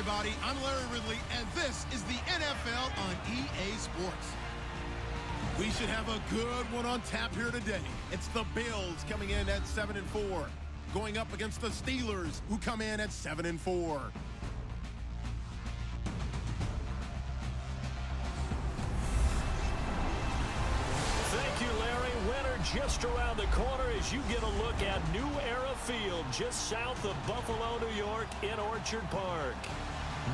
everybody. I'm Larry Ridley, and this is the NFL on EA Sports. We should have a good one on tap here today. It's the Bills coming in at 7-4, going up against the Steelers, who come in at 7-4. Thank you, Larry. Winter just around the corner as you get a look at New Era Field just south of Buffalo, New York in Orchard Park.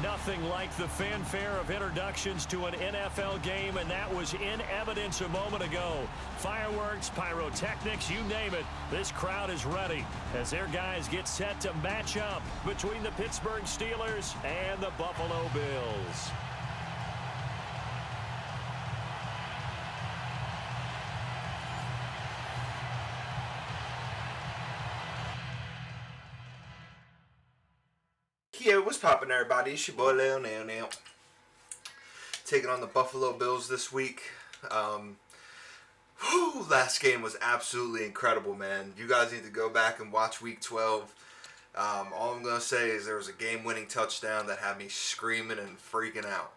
Nothing like the fanfare of introductions to an NFL game, and that was in evidence a moment ago. Fireworks, pyrotechnics, you name it. This crowd is ready as their guys get set to match up between the Pittsburgh Steelers and the Buffalo Bills. Yeah, what's poppin', everybody? It's your boy Leo now. Taking on the Buffalo Bills this week. Last game was absolutely incredible, man. You guys need to go back and watch Week 12. All I'm going to say is there was a game-winning touchdown that had me screaming and freaking out.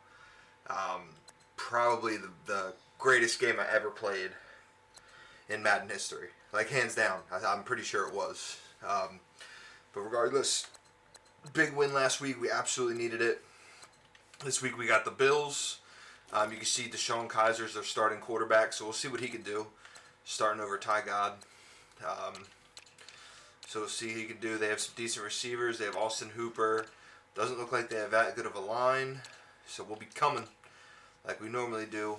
Probably the greatest game I ever played in Madden history. Like, hands down. I'm pretty sure it was. But regardless, big win last week. We absolutely needed it. This week we got the Bills. You can see Deshaun Kaiser's their starting quarterback, so we'll see what he can do. Starting over Ty God. So we'll see what he can do. They have some decent receivers. They have Austin Hooper. Doesn't look like they have that good of a line. So we'll be coming like we normally do.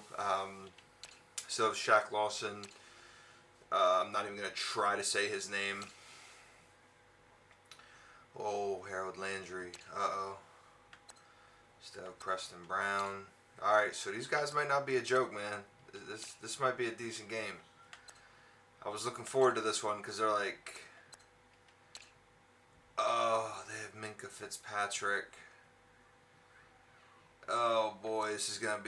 So Shaq Lawson. I'm not even going to try to say his name. Oh, Harold Landry. Uh-oh. Still Preston Brown. Alright, so these guys might not be a joke, man. This might be a decent game. I was looking forward to this one because they're like... Oh, they have Minka Fitzpatrick. Oh, boy, this is going to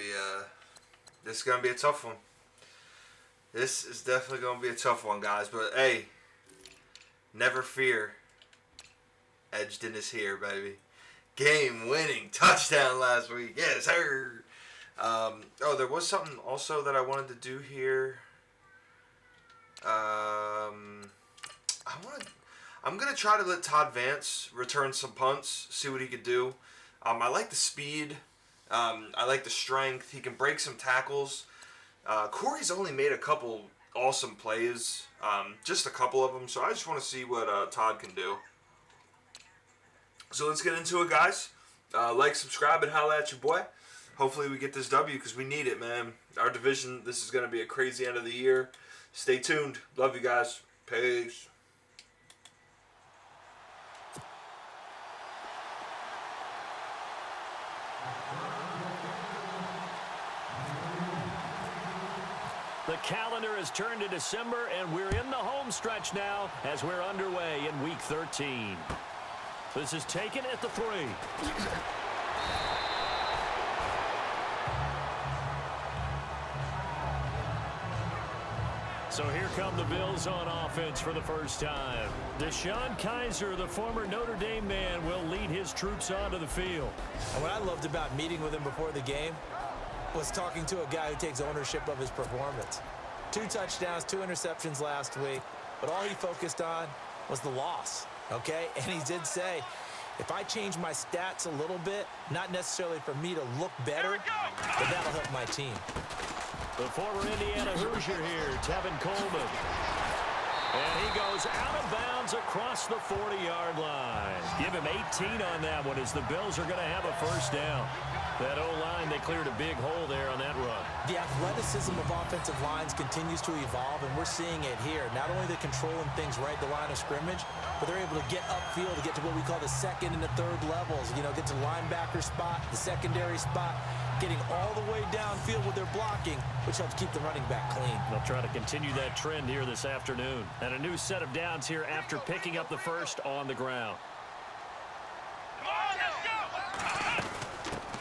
be a tough one. This is definitely going to be a tough one, guys. But, hey, never fear. Edged is here, baby. Game-winning touchdown last week. Yes, sir. There was something also that I wanted to do here. I'm gonna try to let Todd Vance return some punts, see what he could do. I like the speed. I like the strength. He can break some tackles. Corey's only made a couple awesome plays, just a couple of them. So I just want to see what Todd can do. So let's get into it, guys. Like, subscribe, and holla at your boy. Hopefully we get this W because we need it, man. Our division, this is going to be a crazy end of the year. Stay tuned. Love you guys. Peace. The calendar has turned to December, and we're in the home stretch now as we're underway in Week 13. This is taken at the 3. So here come the Bills on offense for the first time. Deshaun Kaiser, the former Notre Dame man, will lead his troops onto the field. And what I loved about meeting with him before the game was talking to a guy who takes ownership of his performance. 2 touchdowns, 2 interceptions last week, but all he focused on was the loss. Okay, and he did say, if I change my stats a little bit, not necessarily for me to look better, but that'll help my team. The former Indiana Hoosier here, Tevin Coleman. And he goes out of bounds across the 40-yard line. Give him 18 on that one as the Bills are going to have a first down. That O-line, they cleared a big hole there on that run. The athleticism of offensive lines continues to evolve, and we're seeing it here. Not only they're controlling things right at the line of scrimmage, but they're able to get upfield to get to what we call the second and the third levels. You know, get to the linebacker spot, the secondary spot, getting all the way downfield with their blocking, which helps keep the running back clean. They'll try to continue that trend here this afternoon. And a new set of downs here after picking up the first on the ground.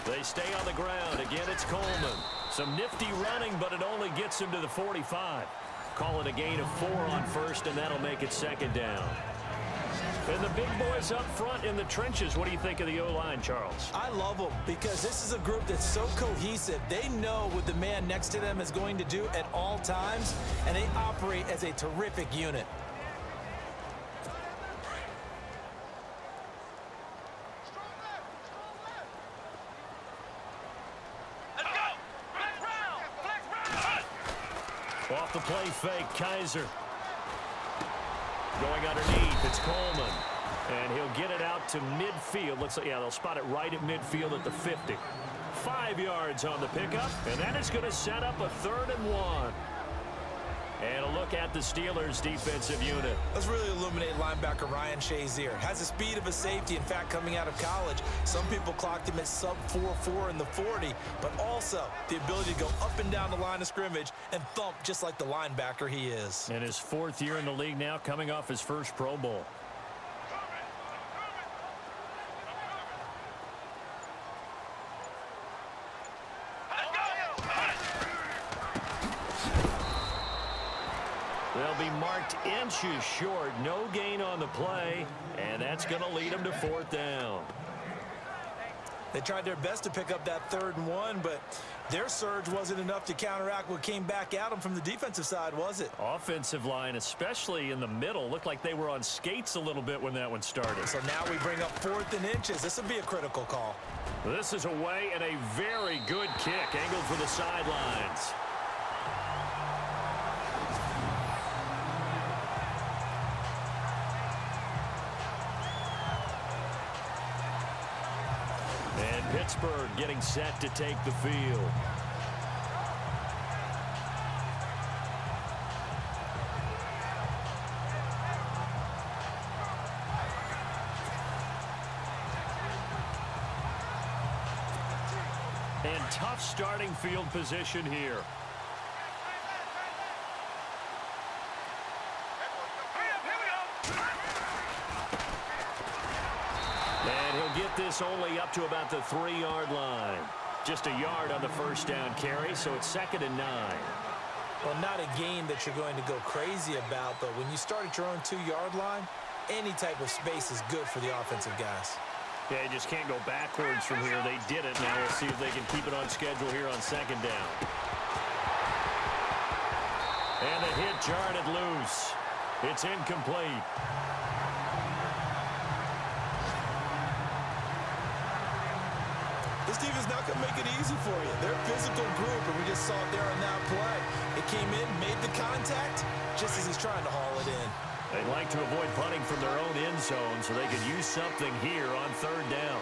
They stay on the ground. Again, it's Coleman. Some nifty running, but it only gets him to the 45. Call it a gain of 4 on first, and that'll make it second down. And the big boys up front in the trenches, what do you think of the O-line, Charles? I love them because this is a group that's so cohesive. They know what the man next to them is going to do at all times, and they operate as a terrific unit. Off the play fake, Kaiser. Going underneath, it's Coleman. And he'll get it out to midfield. Looks like, yeah, they'll spot it right at midfield at the 50. 5 yards on the pickup, and that is going to set up a 3rd and 1. And a look at the Steelers' defensive unit. Let's really illuminate linebacker Ryan Shazier. Has the speed of a safety. In fact, coming out of college, some people clocked him at sub 4.4 in the 40, but also the ability to go up and down the line of scrimmage and thump just like the linebacker he is. And his 4th year in the league now, coming off his first Pro Bowl. They'll be marked inches short. No gain on the play, and that's going to lead them to 4th down. They tried their best to pick up that 3rd and 1, but their surge wasn't enough to counteract what came back at them from the defensive side, was it? Offensive line, especially in the middle, looked like they were on skates a little bit when that one started. So now we bring up 4th and inches. This would be a critical call. This is away and a very good kick, angled for the sidelines. Pittsburgh getting set to take the field. And tough starting field position here. Get this only up to about the 3-yard line. Just a yard on the 1st down carry, so it's 2nd and 9. Well, not a gain that you're going to go crazy about, but when you start at your own 2-yard line, any type of space is good for the offensive guys. Yeah, you just can't go backwards from here. They did it. Now we'll see if they can keep it on schedule here on 2nd down. And the hit jarred it loose. It's incomplete. This team is not going to make it easy for you. They're a physical group, and we just saw it there on that play. It came in, made the contact, just as he's trying to haul it in. They'd like to avoid punting from their own end zone so they could use something here on 3rd down.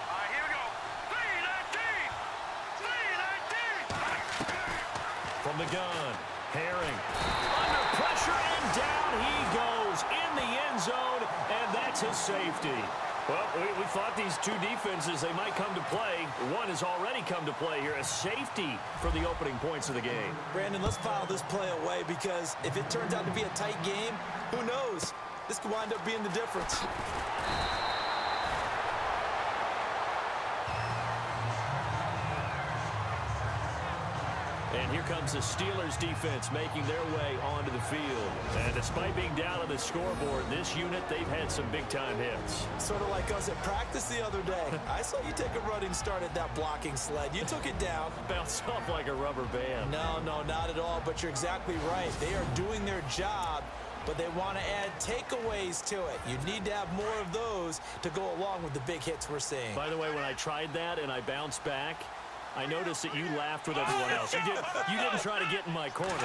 All right, here we go. 3-19! 3-19! From the gun, Herring. Under pressure, and down he goes in the end zone, and that's his safety. Well, we thought these two defenses, they might come to play. One has already come to play here, a safety for the opening points of the game. Brandon, let's file this play away because if it turns out to be a tight game, who knows? This could wind up being the difference. And here comes the Steelers defense making their way onto the field. And despite being down on the scoreboard, this unit, they've had some big-time hits. Sort of like us at practice the other day. I saw you take a running start at that blocking sled. You took it down. Bounced off like a rubber band. No, not at all, but you're exactly right. They are doing their job, but they want to add takeaways to it. You need to have more of those to go along with the big hits we're seeing. By the way, when I tried that and I bounced back, I noticed that you laughed with everyone else. You didn't try to get in my corner.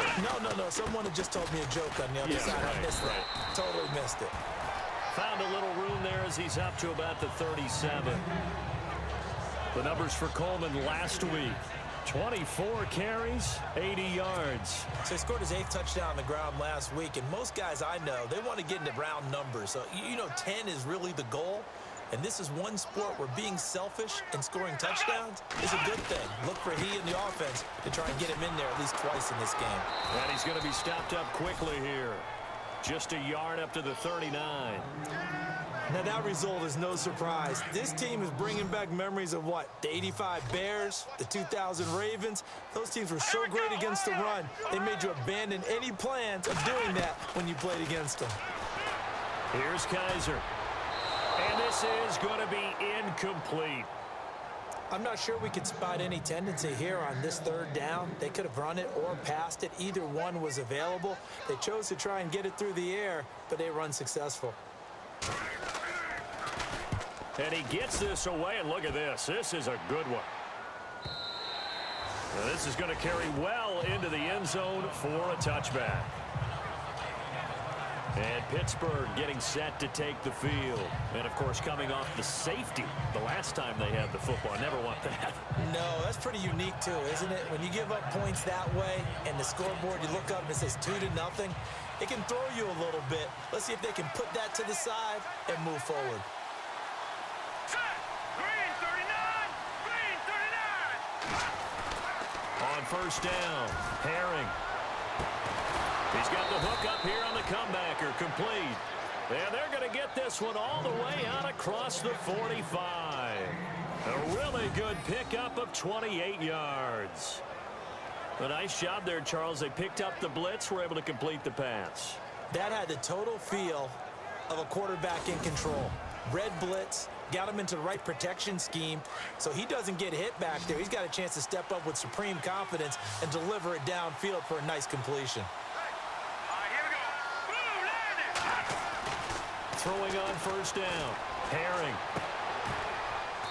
No. Someone had just told me a joke on the other side. Right, I missed it. Totally missed it. Found a little room there as he's up to about the 37. The numbers for Coleman last week. 24 carries, 80 yards. So he scored his 8th touchdown on the ground last week, and most guys I know, they want to get into round numbers. So, 10 is really the goal. And this is one sport where being selfish and scoring touchdowns is a good thing. Look for he and the offense to try and get him in there at least twice in this game. And he's going to be stopped up quickly here. Just a yard up to the 39. Now that result is no surprise. This team is bringing back memories of what? The 85 Bears, the 2000 Ravens. Those teams were so great against the run, they made you abandon any plans of doing that when you played against them. Here's Kaiser. And this is going to be incomplete. I'm not sure we could spot any tendency here on this third down. They could have run it or passed it. Either one was available. They chose to try and get it through the air, but they were unsuccessful. And he gets this away, and look at this. This is a good one. Now this is going to carry well into the end zone for a touchback. And Pittsburgh getting set to take the field. And, of course, coming off the safety the last time they had the football. Never want that. No, that's pretty unique, too, isn't it? When you give up points that way and the scoreboard, you look up and it says 2-0, it can throw you a little bit. Let's see if they can put that to the side and move forward. On first down, Herring. He's got the hook up here on the comebacker, complete. And they're going to get this one all the way out across the 45. A really good pickup of 28 yards. A nice job there, Charles. They picked up the blitz, were able to complete the pass. That had the total feel of a quarterback in control. Red blitz, got him into the right protection scheme, so he doesn't get hit back there. He's got a chance to step up with supreme confidence and deliver it downfield for a nice completion. Throwing on first down, Herring.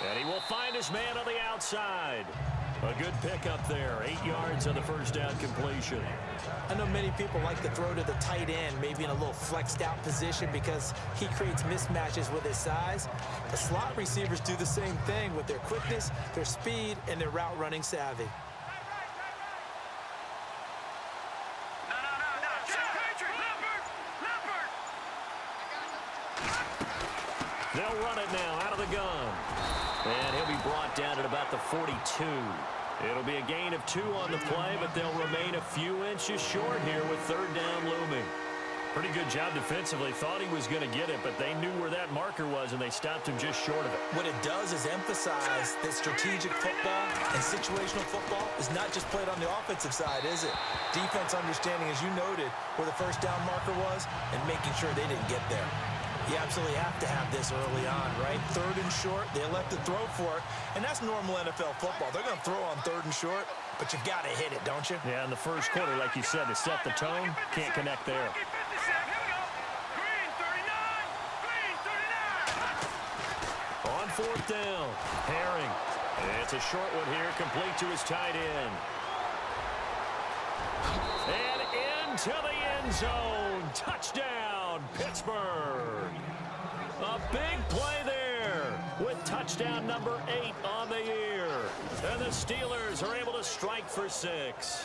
And he will find his man on the outside. A good pickup there, 8 yards on the first down completion. I know many people like to throw to the tight end, maybe in a little flexed out position because he creates mismatches with his size. The slot receivers do the same thing with their quickness, their speed, and their route running savvy. They'll run it now out of the gun. And he'll be brought down at about the 42. It'll be a gain of 2 on the play, but they'll remain a few inches short here with third down looming. Pretty good job defensively. Thought he was going to get it, but they knew where that marker was, and they stopped him just short of it. What it does is emphasize that strategic football and situational football is not just played on the offensive side, is it? Defense understanding, as you noted, where the first down marker was and making sure they didn't get there. You absolutely have to have this early on, right? Third and short, they elect to throw for it, and that's normal NFL football. They're going to throw on third and short, but you've got to hit it, don't you? Yeah, in the first quarter, like you said, to set the tone, can't connect there. On fourth down, Herring. It's a short one here, complete to his tight end. And into the end zone. Touchdown, Pittsburgh. A big play there with touchdown number 8 on the year. And the Steelers are able to strike for 6.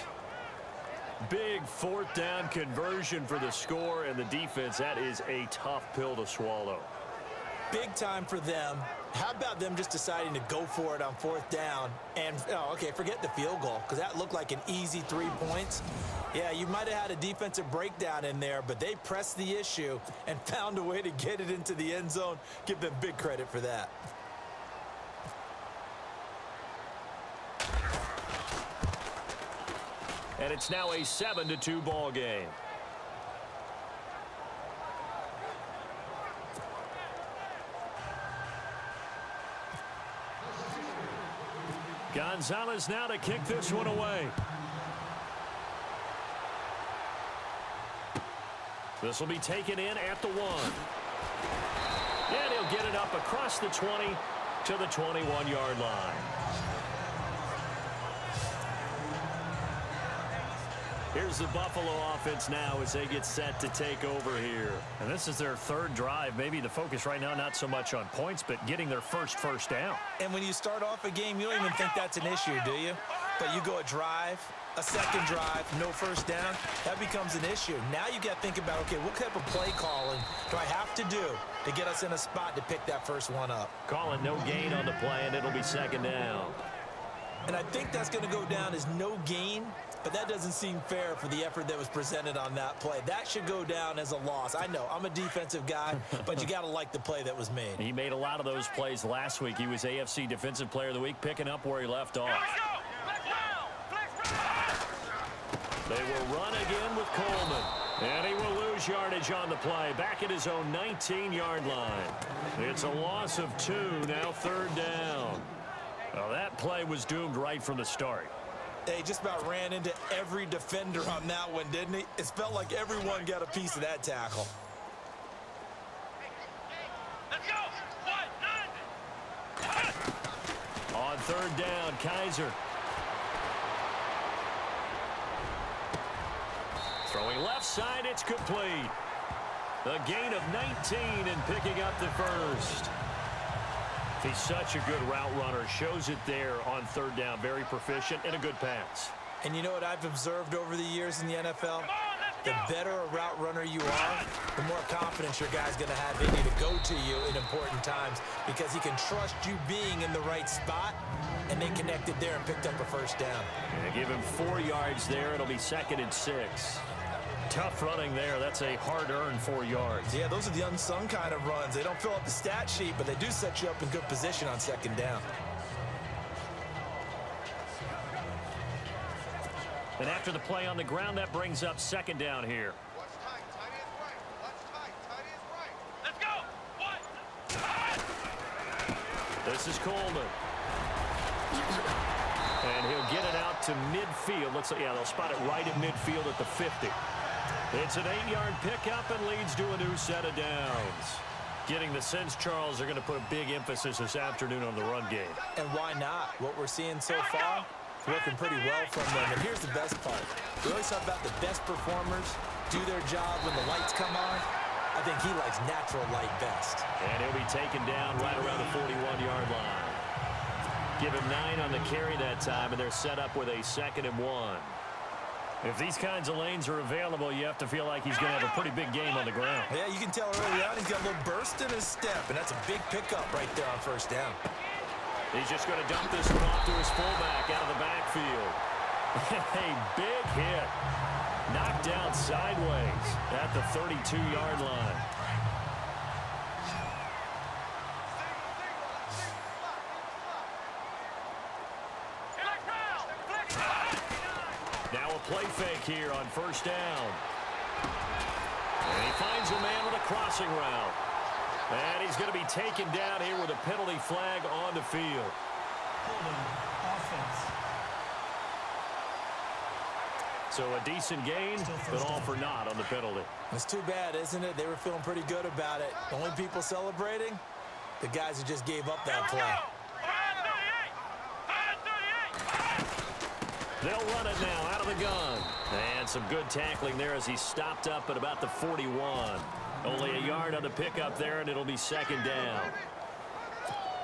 Big fourth down conversion for the score, and the defense, that is a tough pill to swallow. Big time for them. How about them just deciding to go for it on fourth down? And, okay, forget the field goal, because that looked like an easy 3 points. Yeah, you might have had a defensive breakdown in there, but they pressed the issue and found a way to get it into the end zone. Give them big credit for that. And it's now a 7-2 ball game. Gonzalez now to kick this one away. This will be taken in at the 1. And he'll get it up across the 20 to the 21-yard line. Here's the Buffalo offense now as they get set to take over here. And this is their third drive. Maybe the focus right now not so much on points, but getting their first down. And when you start off a game, you don't even think that's an issue, do you? But you go a drive, a second drive, no first down, that becomes an issue. Now you got to think about, okay, what type of play calling do I have to do to get us in a spot to pick that first one up? Calling no gain on the play, and it'll be second down. And I think that's going to go down as no gain, but that doesn't seem fair for the effort that was presented on that play. That should go down as a loss. I know, I'm a defensive guy, but you got to like the play that was made. He made a lot of those plays last week. He was AFC Defensive Player of the Week, picking up where he left off. They will run again with Coleman. And he will lose yardage on the play, back at his own 19-yard line. It's a loss of 2, now 3rd down. Well, that play was doomed right from the start. He just about ran into every defender on that one, didn't he? It felt like everyone got a piece of that tackle. Let's go! On 3rd down, Kaiser. Throwing left side, it's complete. A gain of 19 and picking up the first. He's such a good route runner. Shows it there on 3rd down. Very proficient and a good pass. And you know what I've observed over the years in the NFL? The better a route runner you are, the more confidence your guy's going to have in you to go to you in important times because he can trust you being in the right spot, and they connected there and picked up a first down. Yeah, give him 4 yards there. It'll be 2nd and 6. Tough running there. That's a hard-earned 4 yards. Yeah, those are the unsung kind of runs. They don't fill up the stat sheet, but they do set you up in good position on 2nd down. And after the play on the ground, that brings up 2nd down here. Watch tight. Tight is right. Watch tight. Tight is right. Let's go! What? This is Coleman. And he'll get it out to midfield. Looks like, yeah, they'll spot it right at midfield at the 50. It's an 8-yard pickup and leads to a new set of downs. Getting the sense, Charles, they're going to put a big emphasis this afternoon on the run game. And why not? What we're seeing so far, working pretty well from them. And here's the best part. We always talk about the best performers do their job when the lights come on. I think he likes natural light best. And he'll be taken down right around the 41-yard line. Give him 9 on the carry that time, and they're set up with a 2nd and 1. If these kinds of lanes are available, you have to feel like he's going to have a pretty big game on the ground. Yeah, you can tell early on he's got a little burst in his step, and that's a big pickup right there on 1st down. He's just going to dump this one off to his fullback out of the backfield. A big hit. Knocked down sideways at the 32-yard line. Now a play fake here on 1st down. And he finds a man with a crossing route. And he's going to be taken down here with a penalty flag on the field. So a decent gain, but all for naught on the penalty. It's too bad, isn't it? They were feeling pretty good about it. The only people celebrating, the guys who just gave up that play. They'll run it now out of the gun. And some good tackling there as he stopped up at about the 41. Only a yard on the pickup there, and it'll be 2nd down.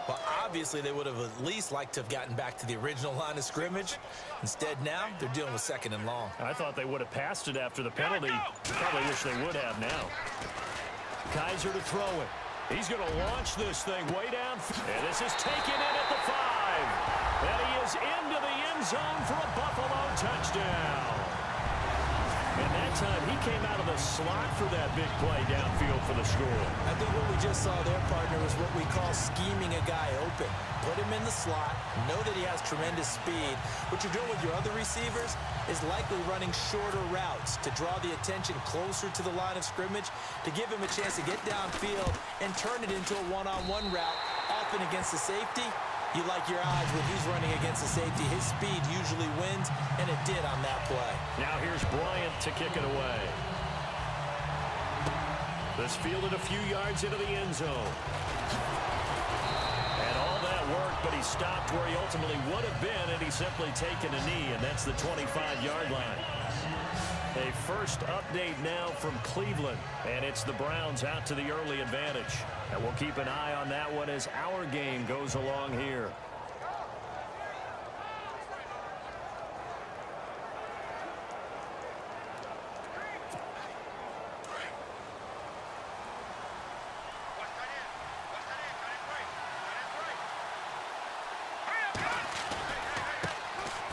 Well, obviously, they would have at least liked to have gotten back to the original line of scrimmage. Instead, now, they're dealing with 2nd and long. I thought they would have passed it after the penalty. Probably wish they would have now. Kaiser to throw it. He's going to launch this thing way down. And this is taken in at the 5. And he is into the end zone for a Buffalo touchdown. And that time, he came out of the slot for that big play downfield for the score. I think what we just saw there, partner, was what we call scheming a guy open. Put him in the slot, know that he has tremendous speed. What you're doing with your other receivers is likely running shorter routes to draw the attention closer to the line of scrimmage, to give him a chance to get downfield and turn it into a one-on-one route, often against the safety. You like your odds when he's running against the safety. His speed usually wins, and it did on that play. Now here's Bryant to kick it away. This fielded a few yards into the end zone. And all that worked, but he stopped where he ultimately would have been, and he's simply taken a knee, and that's the 25-yard line. A first update now from Cleveland, and it's the Browns out to the early advantage. And we'll keep an eye on that one as our game goes along here.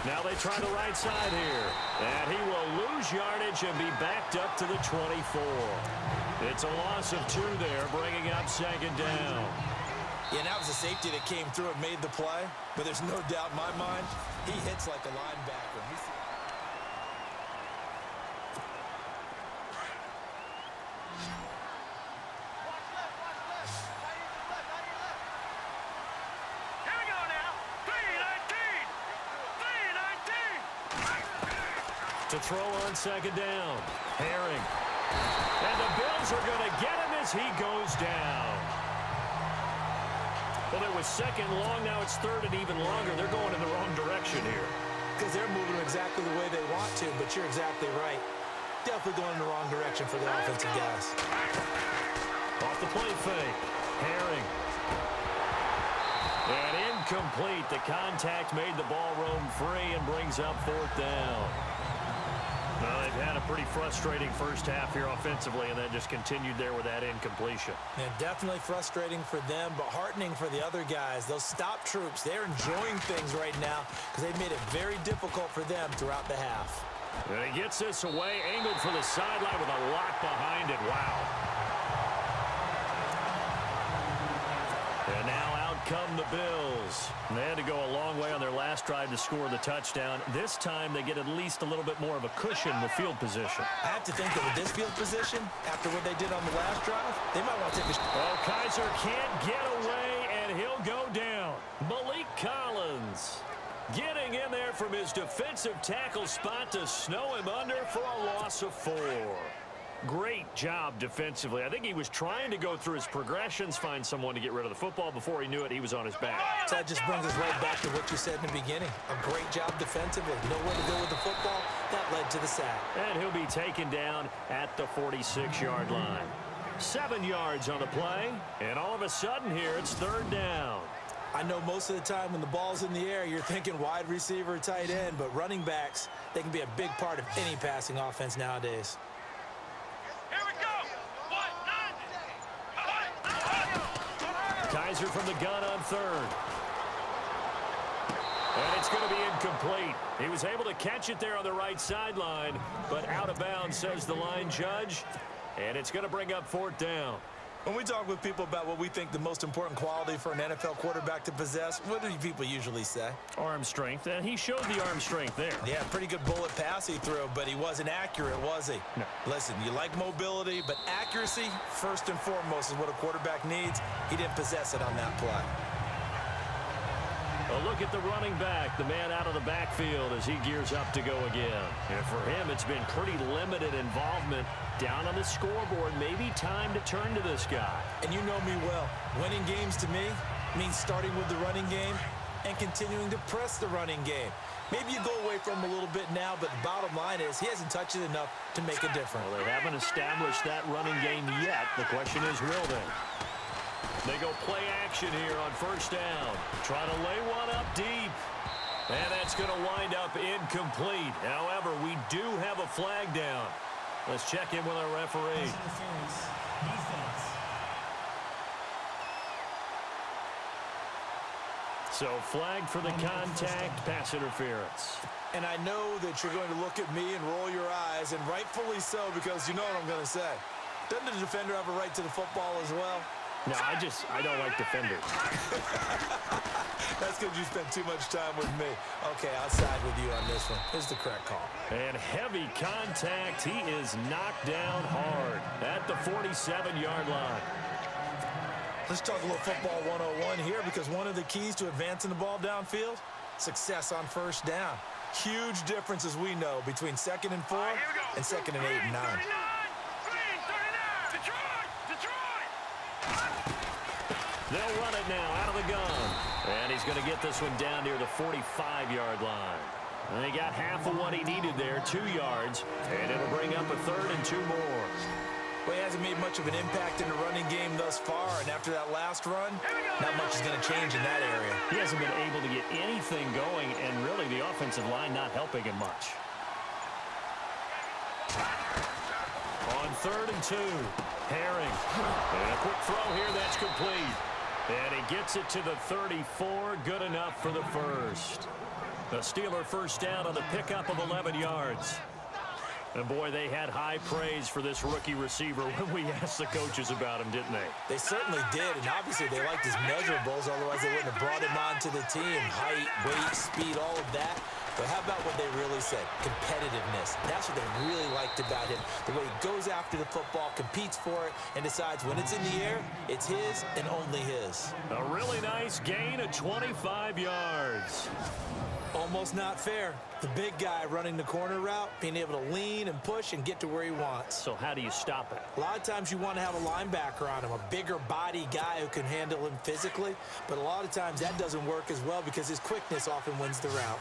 Now they try the right side here. And he will lose yardage and be backed up to the 24. It's a loss of 2 there, bringing up 2nd down. Yeah, that was a safety that came through and made the play. But there's no doubt in my mind, he hits like a linebacker. To throw on second down. Herring. And the Bills are going to get him as he goes down. Well, it was second long. Now it's third and even longer. They're going in the wrong direction here. Because they're moving exactly the way they want to, but you're exactly right. Definitely going in the wrong direction for the offensive guys. Off the play fake. Herring. And incomplete. The contact made the ball roam free and brings up fourth down. Well, they've had a pretty frustrating first half here offensively, and then just continued there with that incompletion. And definitely frustrating for them, but heartening for the other guys. Those stop troops, they're enjoying things right now because they've made it very difficult for them throughout the half. And he gets this away, angled for the sideline with a lot behind it. Wow. And now out come the Bills. And they had to go a long way on their last drive to score the touchdown. This time they get at least a little bit more of a cushion with field position. I have to think that with this field position, after what they did on the last drive, they might want to take a... Well, Kaiser can't get away, and he'll go down. Malik Collins getting in there from his defensive tackle spot to snow him under for a loss of 4. Great job defensively. I think he was trying to go through his progressions, find someone to get rid of the football. Before he knew it, he was on his back. So that just brings us right back to what you said in the beginning. A great job defensively. Nowhere to go with the football. That led to the sack. And he'll be taken down at the 46-yard line. 7 yards on the play, and all of a sudden here, it's third down. I know most of the time when the ball's in the air, you're thinking wide receiver, tight end, but running backs, they can be a big part of any passing offense nowadays. Here we go. Kaiser from the gun on third. And it's going to be incomplete. He was able to catch it there on the right sideline, but out of bounds, says the line judge. And it's going to bring up fourth down. When we talk with people about what we think the most important quality for an NFL quarterback to possess, what do people usually say? Arm strength, and he showed the arm strength there. Yeah, pretty good bullet pass he threw, but he wasn't accurate, was he? No. Listen, you like mobility, but accuracy, first and foremost, is what a quarterback needs. He didn't possess it on that play. A look at the running back, the man out of the backfield as he gears up to go again. And for him, it's been pretty limited involvement down on the scoreboard. Maybe time to turn to this guy. And you know me well. Winning games to me means starting with the running game and continuing to press the running game. Maybe you go away from him a little bit now, but the bottom line is he hasn't touched it enough to make a difference. Well, they haven't established that running game yet. The question is, will they? They go play action here on first down. Trying to lay one up deep. And that's going to wind up incomplete. However, we do have a flag down. Let's check in with our referee. So flag for the contact, pass interference. And I know that you're going to look at me and roll your eyes, and rightfully so, because you know what I'm going to say. Doesn't the defender have a right to the football as well? No, I don't like defenders. That's because you spent too much time with me. Okay, I'll side with you on this one. Here's the correct call. And heavy contact. He is knocked down hard at the 47-yard line. Let's talk a little football 101 here, because one of the keys to advancing the ball downfield, success on first down. Huge difference, as we know, between 2nd and 4 and 2nd and 8 and 9. They'll run it now out of the gun. And he's going to get this one down near the 45-yard line. And he got half of what he needed there, 2 yards. And it'll bring up a 3rd and 2 more. Well, he hasn't made much of an impact in the running game thus far. And after that last run, not much is going to change in that area. He hasn't been able to get anything going. And really, the offensive line not helping him much. On 3rd and 2, Herring. And a quick throw here, that's complete. And he gets it to the 34, good enough for the first. The Steeler first down on the pickup of 11 yards. And boy, they had high praise for this rookie receiver when we asked the coaches about him, didn't they? They certainly did, and obviously they liked his measurables, otherwise they wouldn't have brought him onto the team. Height, weight, speed, all of that. But how about what they really said? Competitiveness. That's what they really liked about him. The way he goes after the football, competes for it, and decides when it's in the air, it's his and only his. A really nice Nice gain of 25 yards. Almost not fair. The big guy running the corner route, being able to lean and push and get to where he wants. So how do you stop it? A lot of times you want to have a linebacker on him, a bigger body guy who can handle him physically, but a lot of times that doesn't work as well because his quickness often wins the route.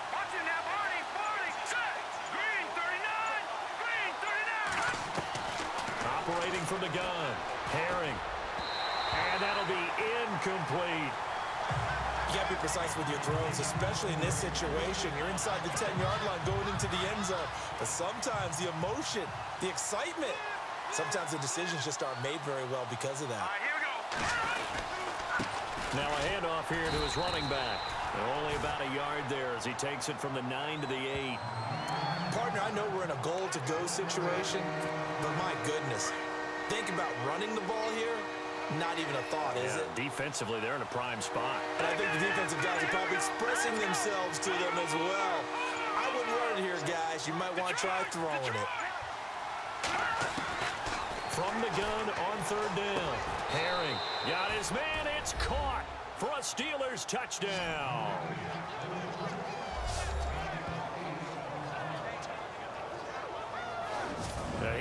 Watch it now, Barney, 46. Green 39. Green 39. Operating from the gun. Herring. And that'll be incomplete. You got to be precise with your throws, especially in this situation. You're inside the 10-yard line going into the end zone. But sometimes the emotion, the excitement, sometimes the decisions just aren't made very well because of that. All right, here we go. Now a handoff here to his running back. Only about a yard there as he takes it from the 9 to the 8. Partner, I know we're in a goal-to-go situation, but my goodness, think about running the ball here. Not even a thought, is it? Defensively, they're in a prime spot. And I think the defensive guys are probably expressing themselves to them as well. I wouldn't run it here, guys. You might want to try throwing it. From the gun on third down. Herring got his man. It's caught for a Steelers touchdown.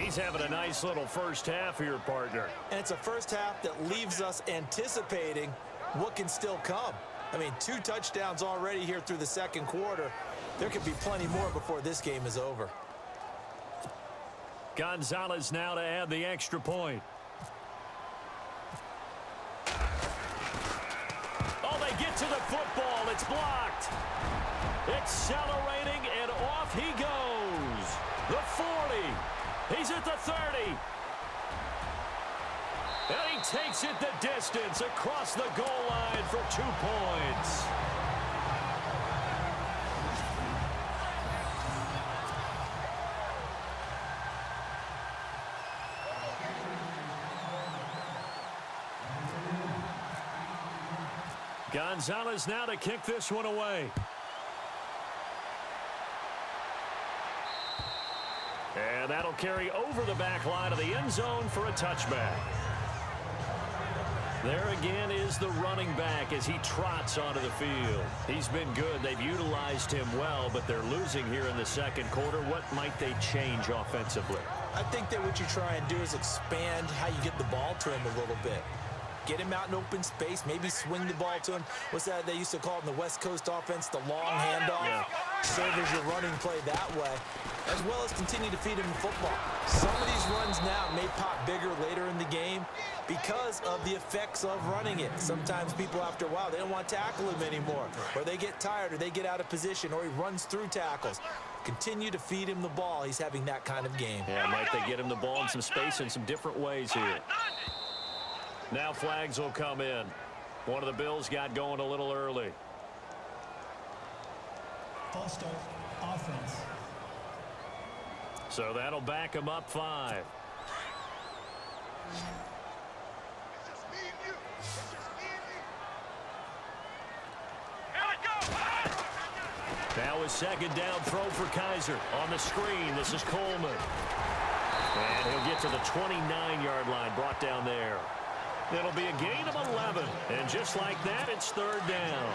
He's having a nice little first half here, partner. And it's a first half that leaves us anticipating what can still come. I mean, 2 touchdowns already here through the second quarter. There could be plenty more before this game is over. Gonzalez now to add the extra point. Oh, they get to the football. It's blocked. Accelerating, and off he goes. The 40. He's at the 30. And he takes it the distance across the goal line for 2 points. Gonzalez now to kick this one away. And that'll carry over the back line of the end zone for a touchback. There again is the running back as he trots onto the field. He's been good. They've utilized him well, but they're losing here in the second quarter. What might they change offensively? I think that what you try and do is expand how you get the ball to him a little bit. Get him out in open space, maybe swing the ball to him. What's that they used to call it in the West Coast offense, the long handoff? Yeah. Serve as your running play that way, as well as continue to feed him the football. Some of these runs now may pop bigger later in the game because of the effects of running it. Sometimes people, after a while, they don't want to tackle him anymore, or they get tired, or they get out of position, or he runs through tackles. Continue to feed him the ball. He's having that kind of game. Yeah, might they get him the ball in some space in some different ways here. Now flags will come in. One of the Bills got going a little early. False start, offense. So that'll back him up 5. It's just me and you. It's just me and you. Here we go. Now a second down throw for Kaiser. On the screen, this is Coleman. And he'll get to the 29-yard line, brought down there. It'll be a gain of 11. And just like that, it's third down.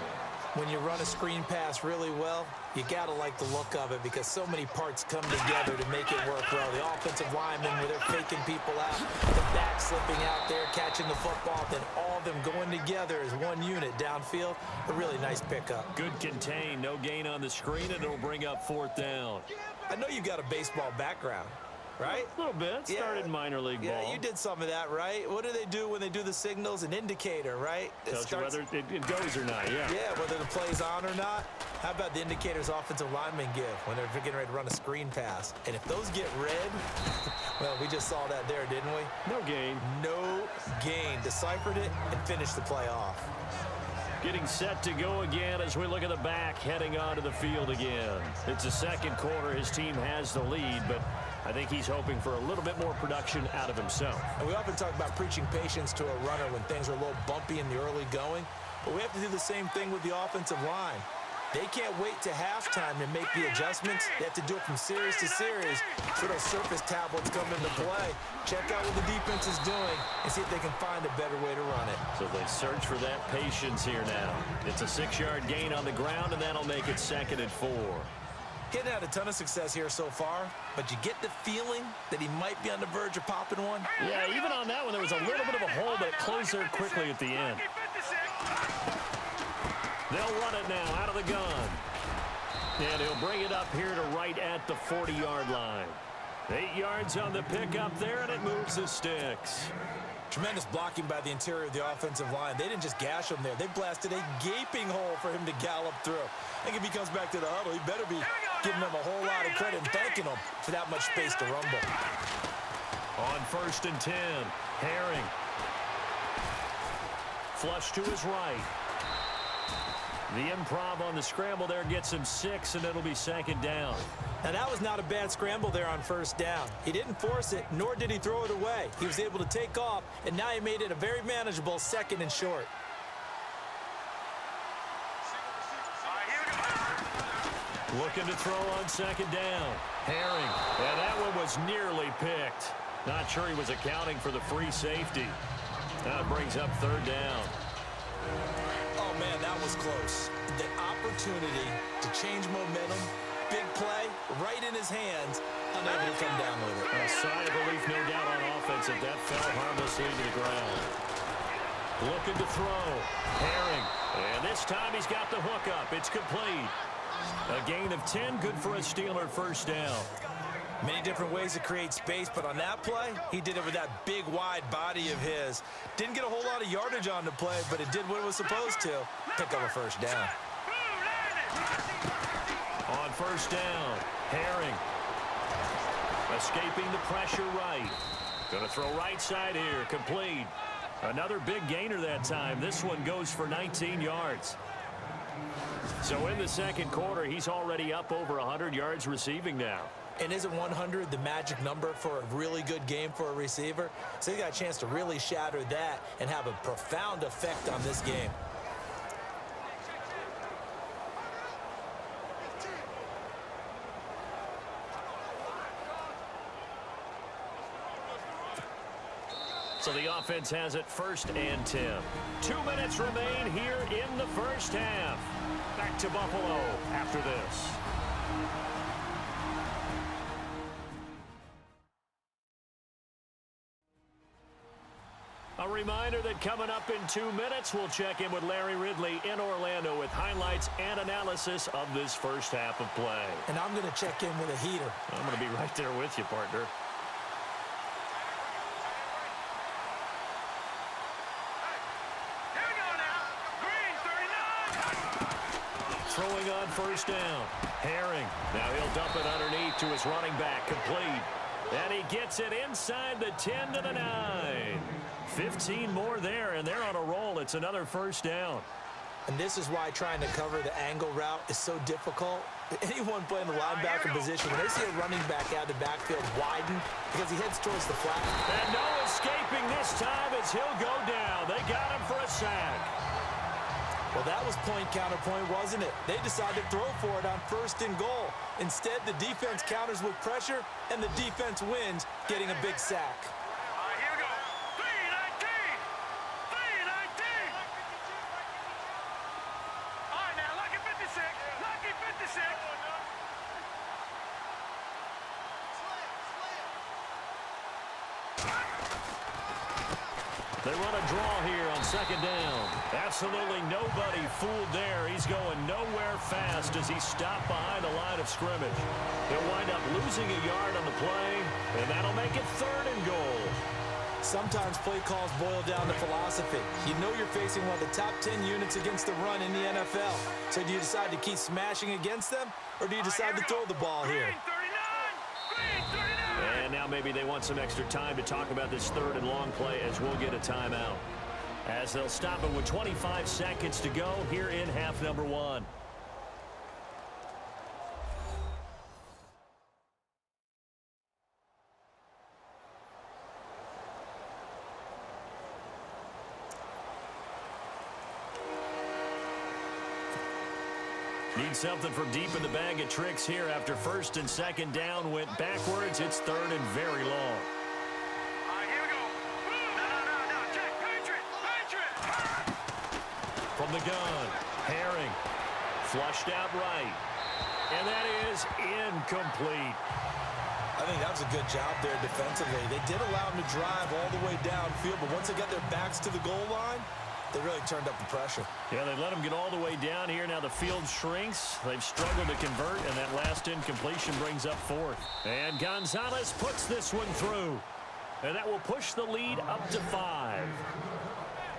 When you run a screen pass really well, you got to like the look of it because so many parts come together to make it work well. The offensive linemen, where they're faking people out, the back slipping out there, catching the football, then all of them going together as one unit downfield. A really nice pickup. Good contain, no gain on the screen, and it'll bring up fourth down. I know you've got a baseball background, right? A little bit. Started in minor league ball. Yeah, you did some of that, right? What do they do when they do the signals? An indicator, right? Tells you whether it goes or not, yeah. Yeah, whether the play's on or not. How about the indicators offensive linemen give when they're getting ready to run a screen pass? And if those get red, well, we just saw that there, didn't we? No gain. No gain. Deciphered it and finished the play off. Getting set to go again as we look at the back heading onto the field again. It's the second quarter. His team has the lead, but I think he's hoping for a little bit more production out of himself. And we often talk about preaching patience to a runner when things are a little bumpy in the early going, but we have to do the same thing with the offensive line. They can't wait to halftime to make the adjustments. They have to do it from series to series, so those surface tablets come into play. Check out what the defense is doing and see if they can find a better way to run it. So they search for that patience here now. It's a 6-yard gain on the ground, and that'll make it 2nd and 4. Hitting had a ton of success here so far, but you get the feeling that he might be on the verge of popping one. Yeah, even on that one, there was a little bit of a hole, but it closed there quickly at the end. They'll run it now out of the gun. And he'll bring it up here to right at the 40-yard line. 8 yards on the pickup there, and it moves the sticks. Tremendous blocking by the interior of the offensive line. They didn't just gash him there. They blasted a gaping hole for him to gallop through. I think if he comes back to the huddle, he better be giving them a whole lot of credit and thanking them for that much space to rumble. On 1st and 10, Herring. Flush to his right. The improv on the scramble there gets him 6, and it'll be 2nd down. Now, that was not a bad scramble there on 1st down. He didn't force it, nor did he throw it away. He was able to take off, and now he made it a very manageable 2nd and short. Looking to throw on 2nd down. Herring. And that one was nearly picked. Not sure he was accounting for the free safety. That brings up 3rd down. Oh, man, that was close. The opportunity to change momentum, big play, right in his hands, unable to come down with it. A sigh of relief, no doubt, on offense if that fell harmlessly to the ground. Looking to throw. Herring. And this time he's got the hook up. It's complete. A gain of 10, good for a Steeler 1st down. Many different ways to create space, but on that play, he did it with that big, wide body of his. Didn't get a whole lot of yardage on the play, but it did what it was supposed to. Pick up a 1st down. On 1st down, Herring. Escaping the pressure right. Going to throw right side here, complete. Another big gainer that time. This one goes for 19 yards. So in the 2nd quarter, he's already up over 100 yards receiving now. And isn't 100 the magic number for a really good game for a receiver? So he got a chance to really shatter that and have a profound effect on this game. So the offense has it 1st and 10. 2 minutes remain here in the 1st half. Back to Buffalo after this. A reminder that coming up in 2 minutes, we'll check in with Larry Ridley in Orlando with highlights and analysis of this 1st half of play. And I'm going to check in with a heater. I'm going to be right there with you, partner. Throwing on 1st down. Herring. Now he'll dump it underneath to his running back. Complete. And he gets it inside the 10 to the 9. 15 more there, and they're on a roll. It's another 1st down. And this is why trying to cover the angle route is so difficult. Anyone playing the linebacker position, when they see a running back out of the backfield widen because he heads towards the flat. And no escaping this time as he'll go down. They got him for a sack. Well, that was point counterpoint, wasn't it? They decided to throw for it on 1st and goal. Instead, the defense counters with pressure, and the defense wins, getting a big sack. Here we go. 3-19. 3-19. All right, now, lucky 56. Lucky 56. They run a draw here on 2nd down. Absolutely nobody fooled there. He's going nowhere fast as he stopped behind the line of scrimmage. He'll wind up losing a yard on the play, and that'll make it 3rd and goal. Sometimes play calls boil down to philosophy. You know you're facing one of the top 10 units against the run in the NFL. So do you decide to keep smashing against them, or do you decide to throw the ball here? And now maybe they want some extra time to talk about this 3rd and long play as we'll get a timeout. As they'll stop it with 25 seconds to go here in half number 1. Need something from deep in the bag of tricks here after first and second down went backwards. It's third and very long. Here we go. No. Check. Patriot. From the gun, Herring. Flushed out right. And that is incomplete. I think that was a good job there defensively. They did allow him to drive all the way downfield, but once they got their backs to the goal line, they really turned up the pressure. Yeah, they let him get all the way down here. Now the field shrinks. They've struggled to convert, and that last incompletion brings up fourth. And Gonzalez puts this one through. And that will push the lead up to 5.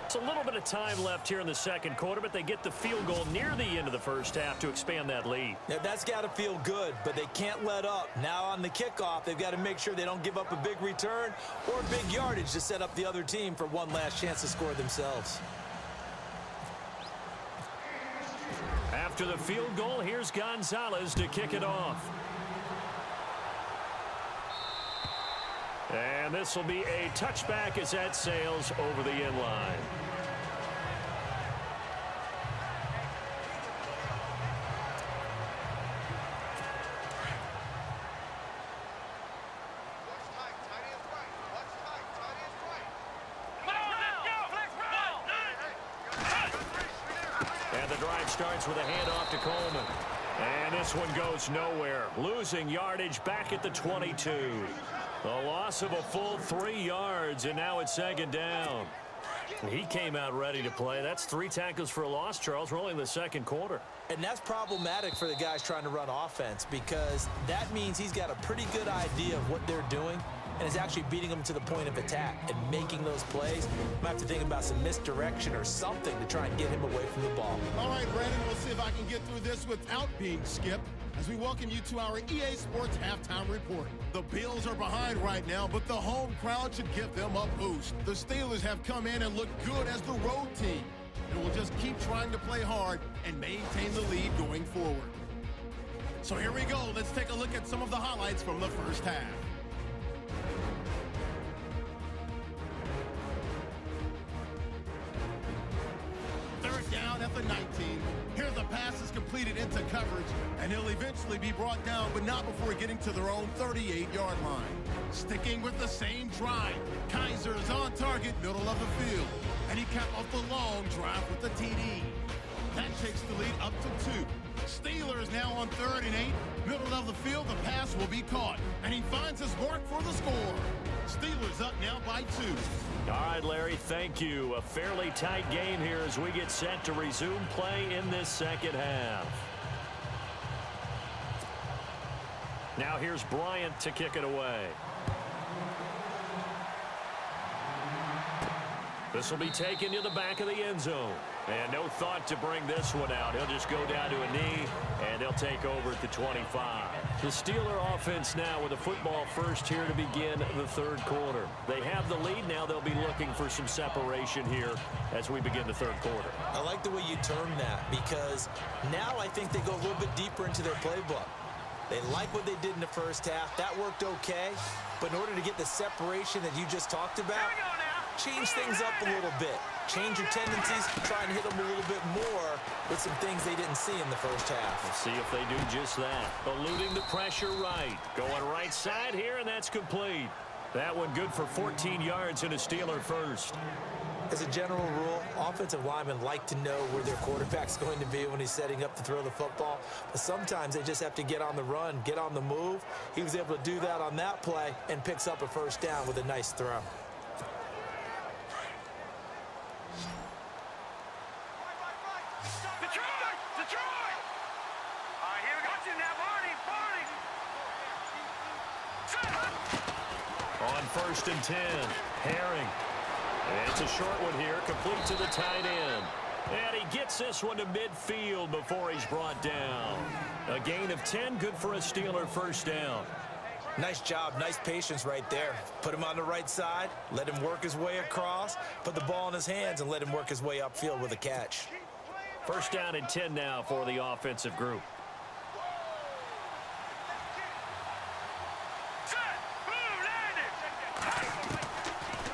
It's a little bit of time left here in the second quarter, but they get the field goal near the end of the first half to expand that lead. Yeah, that's got to feel good, but they can't let up. Now on the kickoff, they've got to make sure they don't give up a big return or big yardage to set up the other team for one last chance to score themselves. After the field goal, here's Gonzalez to kick it off. And this will be a touchback as that sails over the end line. And the drive starts with a handoff to Coleman. And this one goes nowhere. Losing yardage back at the 22. A loss of a full 3 yards, and now it's second down. He came out ready to play. That's 3 tackles for a loss, Charles. We're only in the second quarter. And that's problematic for the guys trying to run offense because that means he's got a pretty good idea of what they're doing and is actually beating them to the point of attack and making those plays. Might have to think about some misdirection or something to try and get him away from the ball. All right, Brandon, we'll see if I can get through this without being skipped as we welcome you to our EA Sports Halftime Report. The Bills are behind right now, but the home crowd should give them a boost. The Steelers have come in and looked good as the road team, and will just keep trying to play hard and maintain the lead going forward. So here we go. Let's take a look at some of the highlights from the first half. Down at the 19. Here the pass is completed into coverage, and he'll eventually be brought down, but not before getting to their own 38-yard line. Sticking with the same drive, Kaiser is on target, middle of the field, and he capped off the long drive with the TD. That takes the lead up to 2. Steelers now on 3rd and 8. Middle of the field, the pass will be caught, and he finds his mark for the score. Steelers up now by 2. All right, Larry, thank you. A fairly tight game here as we get set to resume play in this second half. Now here's Bryant to kick it away. This will be taken to the back of the end zone. And no thought to bring this one out. He'll just go down to a knee, and they'll take over at the 25. The Steeler offense now with a football first here to begin the third quarter. They have the lead. Now they'll be looking for some separation here as we begin the third quarter. I like the way you term that because now I think they go a little bit deeper into their playbook. They like what they did in the first half. That worked okay. But in order to get the separation that you just talked about, change things up a little bit. Change your tendencies, try and hit them a little bit more with some things they didn't see in the first half. Let's see if they do just that. Eluding the pressure right. Going right side here, and that's complete. That one good for 14 yards and a Steeler first. As a general rule, offensive linemen like to know where their quarterback's going to be when he's setting up to throw the football. But sometimes they just have to get on the run, get on the move. He was able to do that on that play and picks up a first down with a nice throw. On 1st and 10, Herring. It's a short one here, complete to the tight end. And he gets this one to midfield before he's brought down. A gain of 10, good for a Steeler first down. Nice job, nice patience right there. Put him on the right side, let him work his way across, put the ball in his hands, and let him work his way upfield with a catch. First down and 10 now for the offensive group.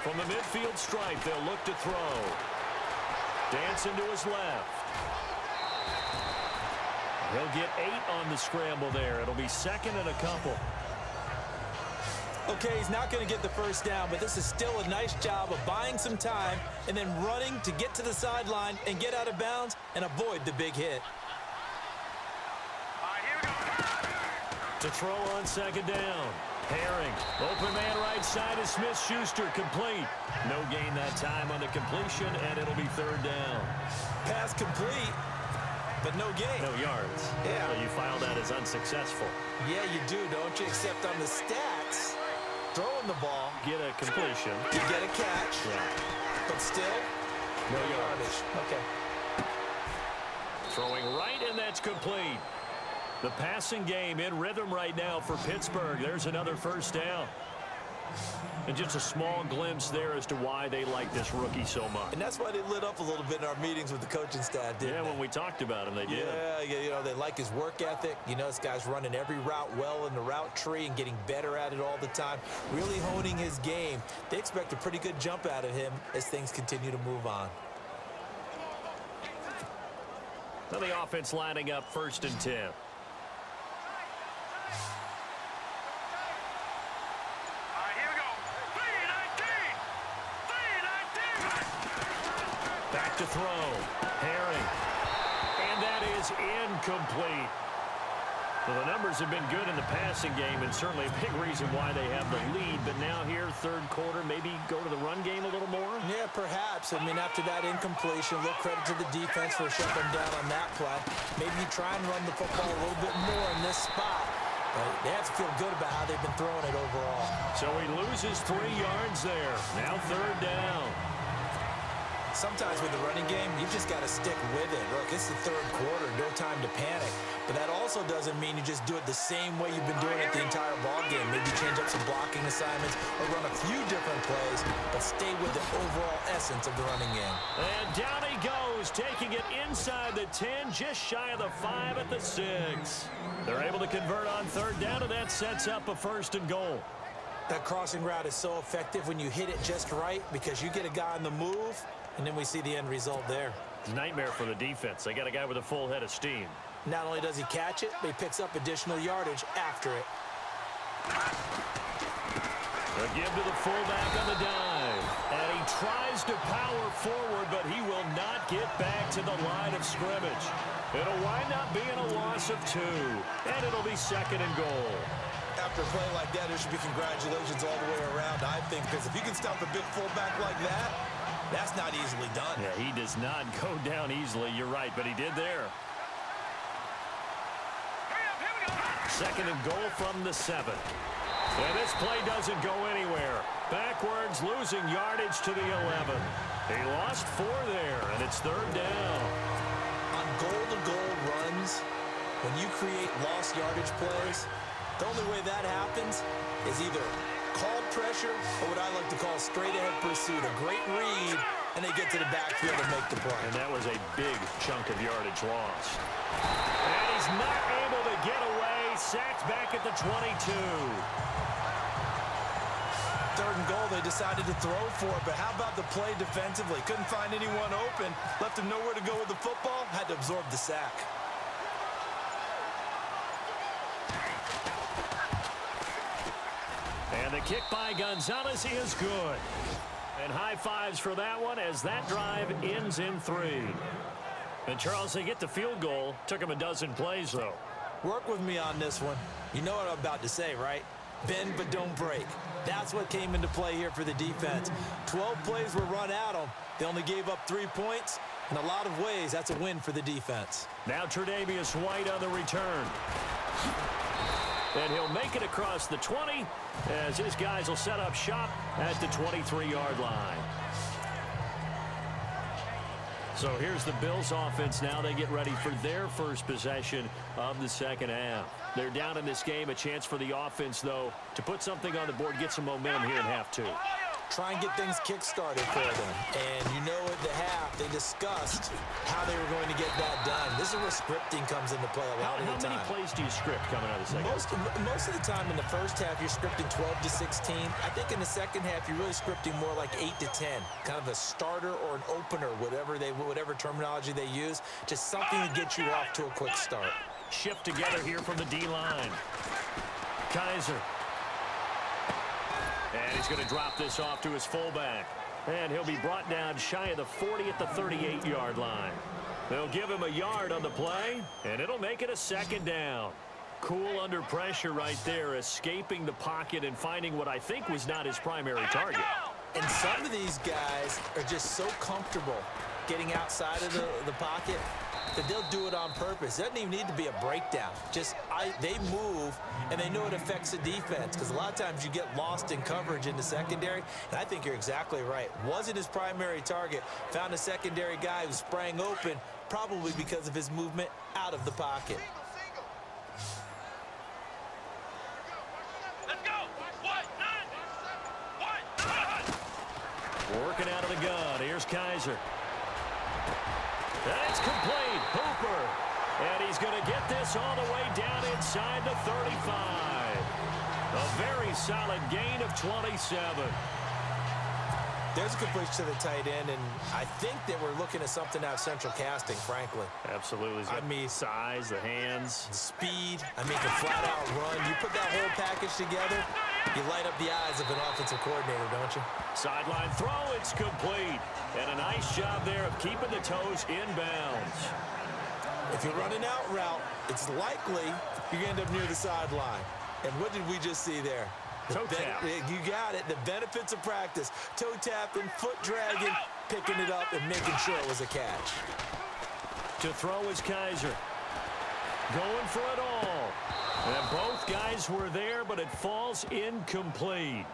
From the midfield stripe, they'll look to throw. Dancing to his left. He'll get 8 on the scramble there. It'll be second and a couple. Okay, he's not going to get the first down, but this is still a nice job of buying some time and then running to get to the sideline and get out of bounds and avoid the big hit. To throw on second down. Herring. Open man right side is Smith-Schuster, complete. No gain that time on the completion, and it'll be third down. Pass complete, but no gain. No yards. Yeah. So you file that as unsuccessful. Yeah, you do, don't you? Except on the stats, throwing the ball, Get a completion. you get a catch, Yeah. but still, no yardage. Okay. Throwing right, and that's complete. The passing game in rhythm right now for Pittsburgh. There's another first down. And just a small glimpse there as to why they like this rookie so much. And that's why they lit up a little bit in our meetings with the coaching staff, didn't they? When we talked about him, they did. Yeah, you know, they like his work ethic. You know, this guy's running every route well in the route tree and getting better at it all the time, really honing his game. They expect a pretty good jump out of him as things continue to move on. Now the offense lining up 1st and 10. Back to throw. Herring. And that is incomplete. Well, the numbers have been good in the passing game, and certainly a big reason why they have the lead. But now here, third quarter, maybe go to the run game a little more? Yeah, perhaps. I mean, after that incompletion, a little credit to the defense for shutting them down on that play. Maybe you try and run the football a little bit more in this spot. But they have to feel good about how they've been throwing it overall. So he loses 3 yards there. Now third down. Sometimes with the running game, you've just got to stick with it. Look, it's the third quarter, no time to panic. But that also doesn't mean you just do it the same way you've been doing it the entire ball game. Maybe change up some blocking assignments or run a few different plays, but stay with the overall essence of the running game. And down he goes, taking it inside the 10, just shy of the 5 at the 6. They're able to convert on third down, and that sets up a 1st and goal. That crossing route is so effective when you hit it just right because you get a guy on the move, and then we see the end result there. Nightmare for the defense. They got a guy with a full head of steam. Not only does he catch it, but he picks up additional yardage after it. A give to the fullback on the dive. And he tries to power forward, but he will not get back to the line of scrimmage. It'll wind up being a loss of 2. And it'll be 2nd and goal. After a play like that, there should be congratulations all the way around, I think, because if you can stop a big fullback like that, that's not easily done. Yeah, he does not go down easily. You're right, but he did there. 2nd and goal from the 7. And this play doesn't go anywhere. Backwards, losing yardage to the 11. He lost 4 there, and it's third down. On goal-to-goal runs, when you create lost yardage plays, the only way that happens is either called pressure or what I like to call straight-ahead pursuit. A great read, and they get to the backfield and make the play. And that was a big chunk of yardage lost. And he's not able to get away. Sacked back at the 22. 3rd and goal, they decided to throw for it, but how about the play defensively? Couldn't find anyone open, left him nowhere to go with the football, had to absorb the sack. And the kick by Gonzalez is good. And high fives for that one as that drive ends in 3. And Charles, they get the field goal. Took him a dozen plays, though. Work with me on this one. You know what I'm about to say, right? Bend but don't break. That's what came into play here for the defense. 12 plays were run at them. They only gave up 3 points. In a lot of ways, that's a win for the defense. Now Tre'Davious White on the return. And he'll make it across the 20 as his guys will set up shop at the 23-yard line. So here's the Bills offense now. They get ready for their first possession of the second half. They're down in this game. A chance for the offense, though, to put something on the board, get some momentum here in half 2. Try and get things kick-started for them. And you know at the half, they discussed how they were going to get that done. This is where scripting comes into play a lot of the time. How many plays do you script coming out of the second half? Most of the time in the first half, you're scripting 12 to 16. I think in the second half, you're really scripting more like 8 to 10. Kind of a starter or an opener, whatever terminology they use. Just something to get you off to a quick start. shift together here from the D-line. Kaiser. And he's going to drop this off to his fullback. And he'll be brought down shy of the 40 at the 38-yard line. They'll give him a yard on the play, and it'll make it a second down. Cool under pressure right there, escaping the pocket and finding what I think was not his primary target. And some of these guys are just so comfortable getting outside of the pocket that they'll do it on purpose. It doesn't even need to be a breakdown. They move, and they know it affects the defense, because a lot of times you get lost in coverage in the secondary, and I think you're exactly right. Wasn't his primary target. Found a secondary guy who sprang open, probably because of his movement out of the pocket. Let's go. Working out of the gun. Here's Kaiser. That's complete. Hooper. And he's going to get this all the way down inside the 35. A very solid gain of 27. There's a completion to the tight end, and I think that we're looking at something out of central casting, frankly. Absolutely. I mean, size, the hands. the speed, the flat-out run. You put that whole package together, you light up the eyes of an offensive coordinator, don't you? Sideline throw, it's complete. And a nice job there of keeping the toes in bounds. If you run an out route, it's likely you're going to end up near the sideline. And what did we just see there? Toe tap. You got it. The benefits of practice. Toe tapping, foot dragging, picking it up, and making sure it was a catch. To throw is Kaiser. Going for it all. And both guys were there, but it falls incomplete.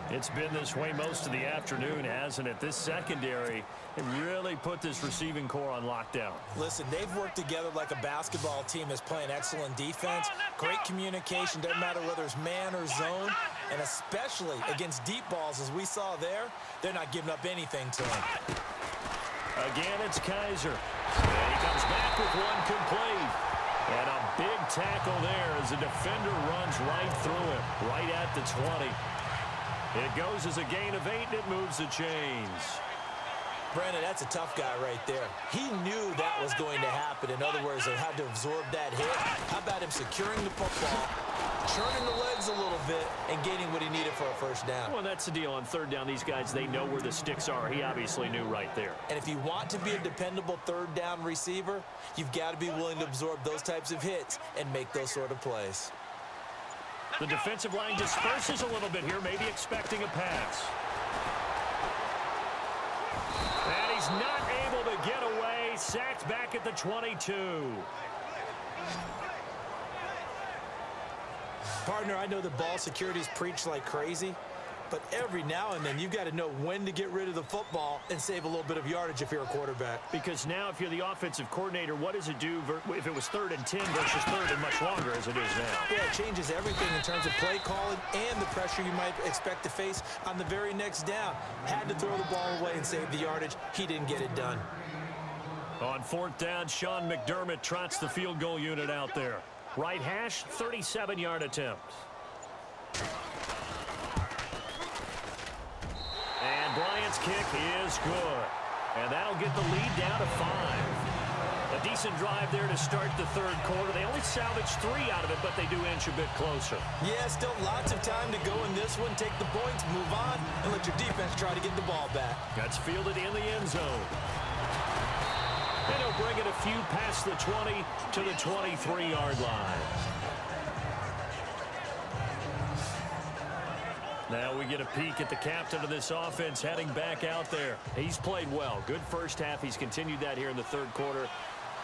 It's been this way most of the afternoon, hasn't it? This secondary, it really put this receiving core on lockdown. Listen, they've worked together like a basketball team that's playing excellent defense. Great communication, doesn't matter whether it's man or zone. And especially against deep balls, as we saw there, they're not giving up anything to them. Again, it's Kaiser. And he comes back with one complete. And a big tackle there as the defender runs right through it, right at the 20. It goes as a gain of 8, and it moves the chains. Brandon, that's a tough guy right there. He knew that was going to happen. In other words, he had to absorb that hit. How about him securing the football, churning the legs a little bit, and gaining what he needed for a first down? Well, that's the deal. On third down, these guys, they know where the sticks are. He obviously knew right there. And if you want to be a dependable third down receiver, you've got to be willing to absorb those types of hits and make those sort of plays. The defensive line disperses a little bit here, maybe expecting a pass. And he's not able to get away. Sacked back at the 22. Partner, I know the ball security is preached like crazy, but every now and then you've got to know when to get rid of the football and save a little bit of yardage if you're a quarterback. Because now if you're the offensive coordinator, what does it do if it was 3rd and 10 versus 3rd and much longer as it is now? Yeah, it changes everything in terms of play calling and the pressure you might expect to face on the very next down. Had to throw the ball away and save the yardage. He didn't get it done. On 4th down, Sean McDermott trots the field goal unit out there. Right hash, 37-yard attempt. And Bryant's kick is good. And that'll get the lead down to 5. A decent drive there to start the third quarter. They only salvaged 3 out of it, but they do inch a bit closer. Yeah, still lots of time to go in this one. Take the points, move on, and let your defense try to get the ball back. That's fielded in the end zone. And he'll bring it a few past the 20 to the 23-yard line. Now we get a peek at the captain of this offense heading back out there. He's played well. Good first half. He's continued that here in the third quarter.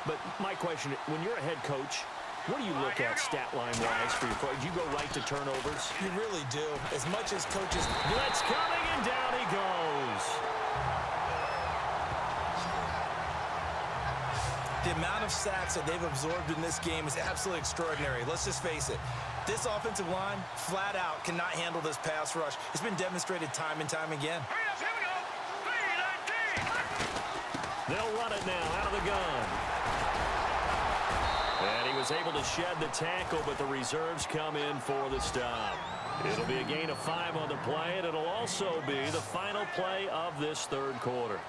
But my question, when you're a head coach, what do you look at stat line-wise for your play? Do you go right to turnovers? You really do. As much as coaches... Blitz coming, and down he goes. The amount of sacks that they've absorbed in this game is absolutely extraordinary. Let's just face it. This offensive line, flat out, cannot handle this pass rush. It's been demonstrated time and time again. Here we go. 3-19. They'll run it now out of the gun. And he was able to shed the tackle, but the reserves come in for the stop. It'll be a gain of 5 on the play, and it'll also be the final play of this third quarter.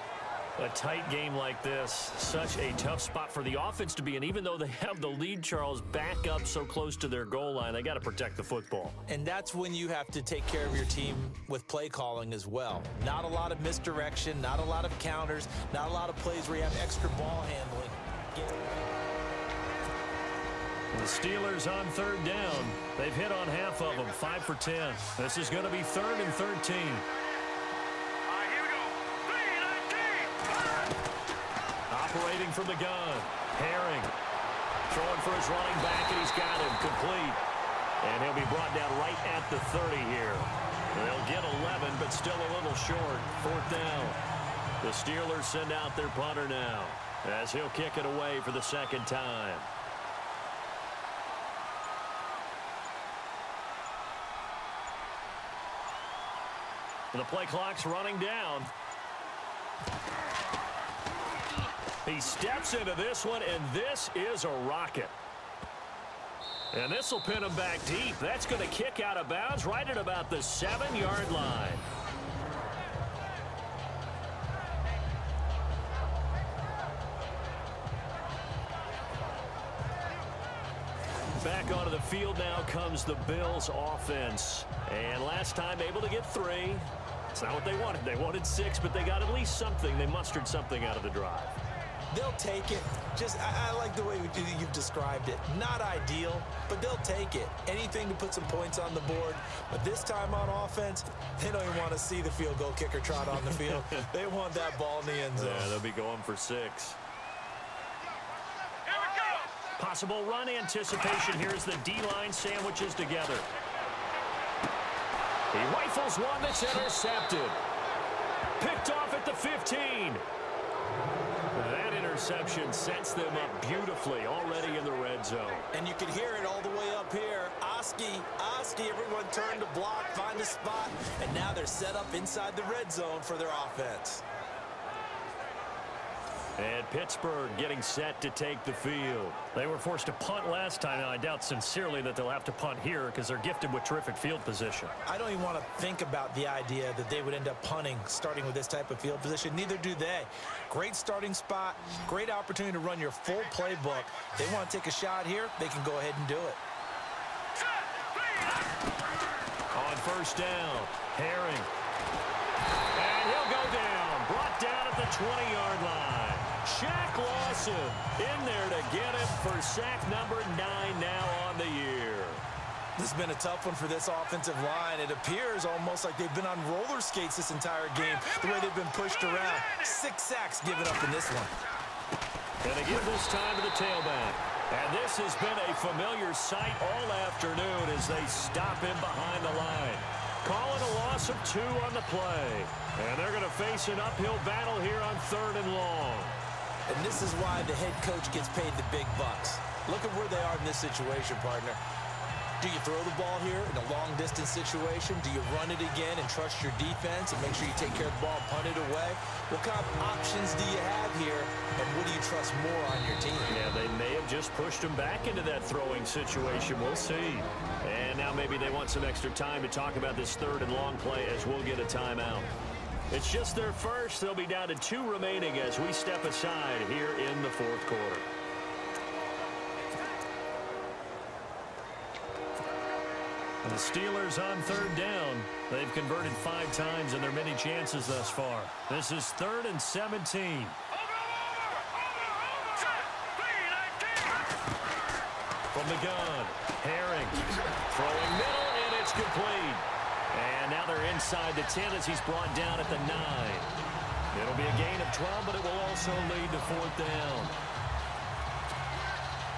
A tight game like this, such a tough spot for the offense to be in. Even though they have the lead, Charles, back up so close to their goal line, they got to protect the football. And that's when you have to take care of your team with play calling as well. Not a lot of misdirection, not a lot of counters, not a lot of plays where you have extra ball handling. The Steelers on third down. They've hit on half of them, 5 for 10. This is going to be 3rd and 13. Operating from the gun. Herring throwing for his running back, and he's got him complete. And he'll be brought down right at the 30 here. They'll get 11, but still a little short. 4th down. The Steelers send out their punter now, as he'll kick it away for the 2nd time. The play clock's running down. He steps into this one, and this is a rocket. And this will pin him back deep. That's going to kick out of bounds right at about the 7-yard line. Back onto the field now comes the Bills offense. And last time able to get 3. It's not what they wanted. They wanted 6, but they got at least something. They mustered something out of the drive. They'll take it. I like the way you've described it. Not ideal, but they'll take it. Anything to put some points on the board. But this time on offense, they don't even want to see the field goal kicker trot on the field. They want that ball in the end zone. Yeah, they'll be going for 6. Possible run anticipation. Here's the D-line sandwiches together. He rifles one that's intercepted. Picked off at the 15. That interception sets them up beautifully already in the red zone. And you can hear it all the way up here. Oski, everyone turned to block, find a spot, and now they're set up inside the red zone for their offense. And Pittsburgh getting set to take the field. They were forced to punt last time. Now, I doubt sincerely that they'll have to punt here because they're gifted with terrific field position. I don't even want to think about the idea that they would end up punting starting with this type of field position. Neither do they. Great starting spot, great opportunity to run your full playbook. They want to take a shot here, they can go ahead and do it. On 1st down, Herring. And he'll go down, brought down at the 20-yard line. Shaq Lawson in there to get him for sack number 9 now on the year. This has been a tough one for this offensive line. It appears almost like they've been on roller skates this entire game, the way they've been pushed around. 6 sacks given up in this one. And they give this time to the tailback. And this has been a familiar sight all afternoon as they stop him behind the line. Calling a loss of 2 on the play. And they're going to face an uphill battle here on 3rd and long. And this is why the head coach gets paid the big bucks. Look at where they are in this situation, partner. Do you throw the ball here in a long-distance situation? Do you run it again and trust your defense and make sure you take care of the ball and punt it away? What kind of options do you have here, and what do you trust more on your team? Yeah, they may have just pushed him back into that throwing situation. We'll see. And now maybe they want some extra time to talk about this 3rd and long play as we'll get a timeout. It's just their first. They'll be down to 2 remaining as we step aside here in the 4th quarter. And the Steelers on 3rd down. They've converted 5 times in their many chances thus far. This is 3rd and 17. From the gun, Herring throwing middle, and it's complete. And now they're inside the 10 as he's brought down at the 9. It'll be a gain of 12, but it will also lead to 4th down.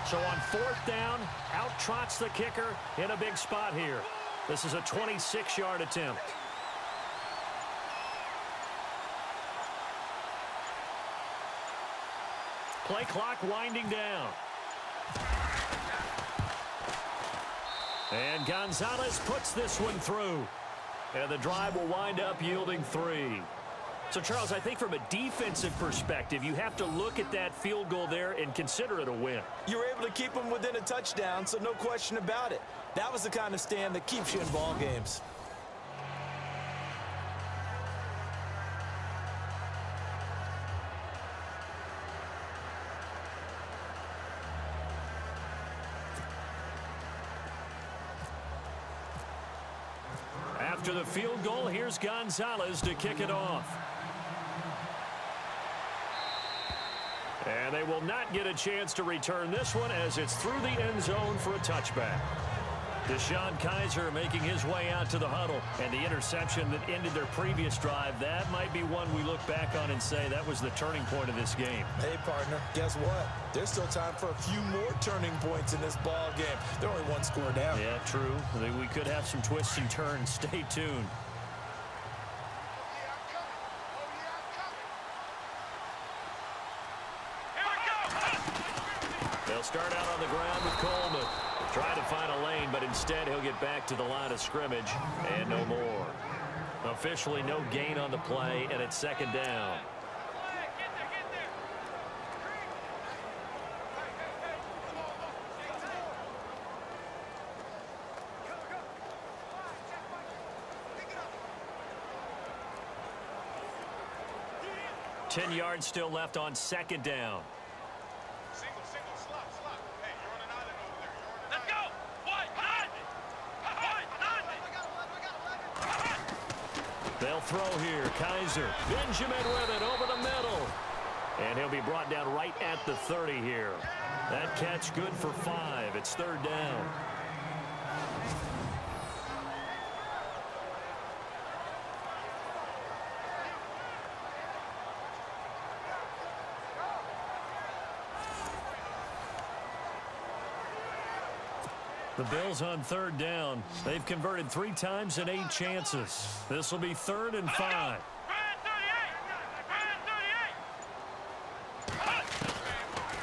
So on 4th down, out trots the kicker in a big spot here. This is a 26-yard attempt. Play clock winding down. And Gonzalez puts this one through. And the drive will wind up yielding 3. So, Charles, I think from a defensive perspective, you have to look at that field goal there and consider it a win. You were able to keep them within a touchdown, so no question about it. That was the kind of stand that keeps you in ball games. After the field goal, here's Gonzalez to kick it off. And they will not get a chance to return this one as it's through the end zone for a touchback. Deshaun Kaiser making his way out to the huddle. And the interception that ended their previous drive, that might be one we look back on and say that was the turning point of this game. Hey, partner, guess what? There's still time for a few more turning points in this ball game. They're only one score down. Yeah, true. We could have some twists and turns. Stay tuned. They'll start out on the ground with Coleman. Try to find a lane, but instead he'll get back to the line of scrimmage and no more. Officially no gain on the play, and it's second down. Ten yards still left on second down. They'll throw here. Kaiser. Benjamin with it over the middle. And he'll be brought down right at the 30 here. That catch good for 5. It's third down. The Bills on third down. They've converted 3 times in 8 chances. This will be 3rd and 5.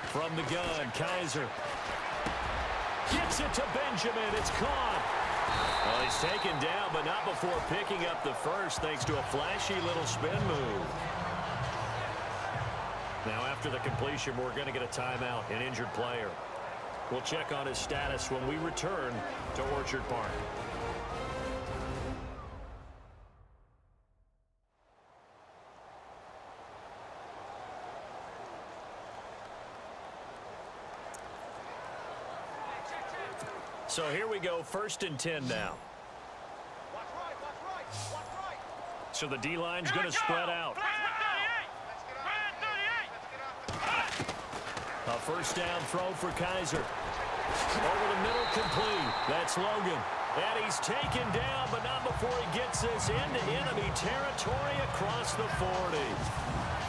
From the gun, Kaiser gets it to Benjamin. It's caught. Well, he's taken down, but not before picking up the first thanks to a flashy little spin move. Now, after the completion, we're going to get a timeout, an injured player. We'll check on his status when we return to Orchard Park. So here we go, 1st and 10 now. So the D-line's going to spread out. A first down throw for Kaiser. Over the middle, complete. That's Logan. And he's taken down, but not before he gets this into enemy territory across the 40.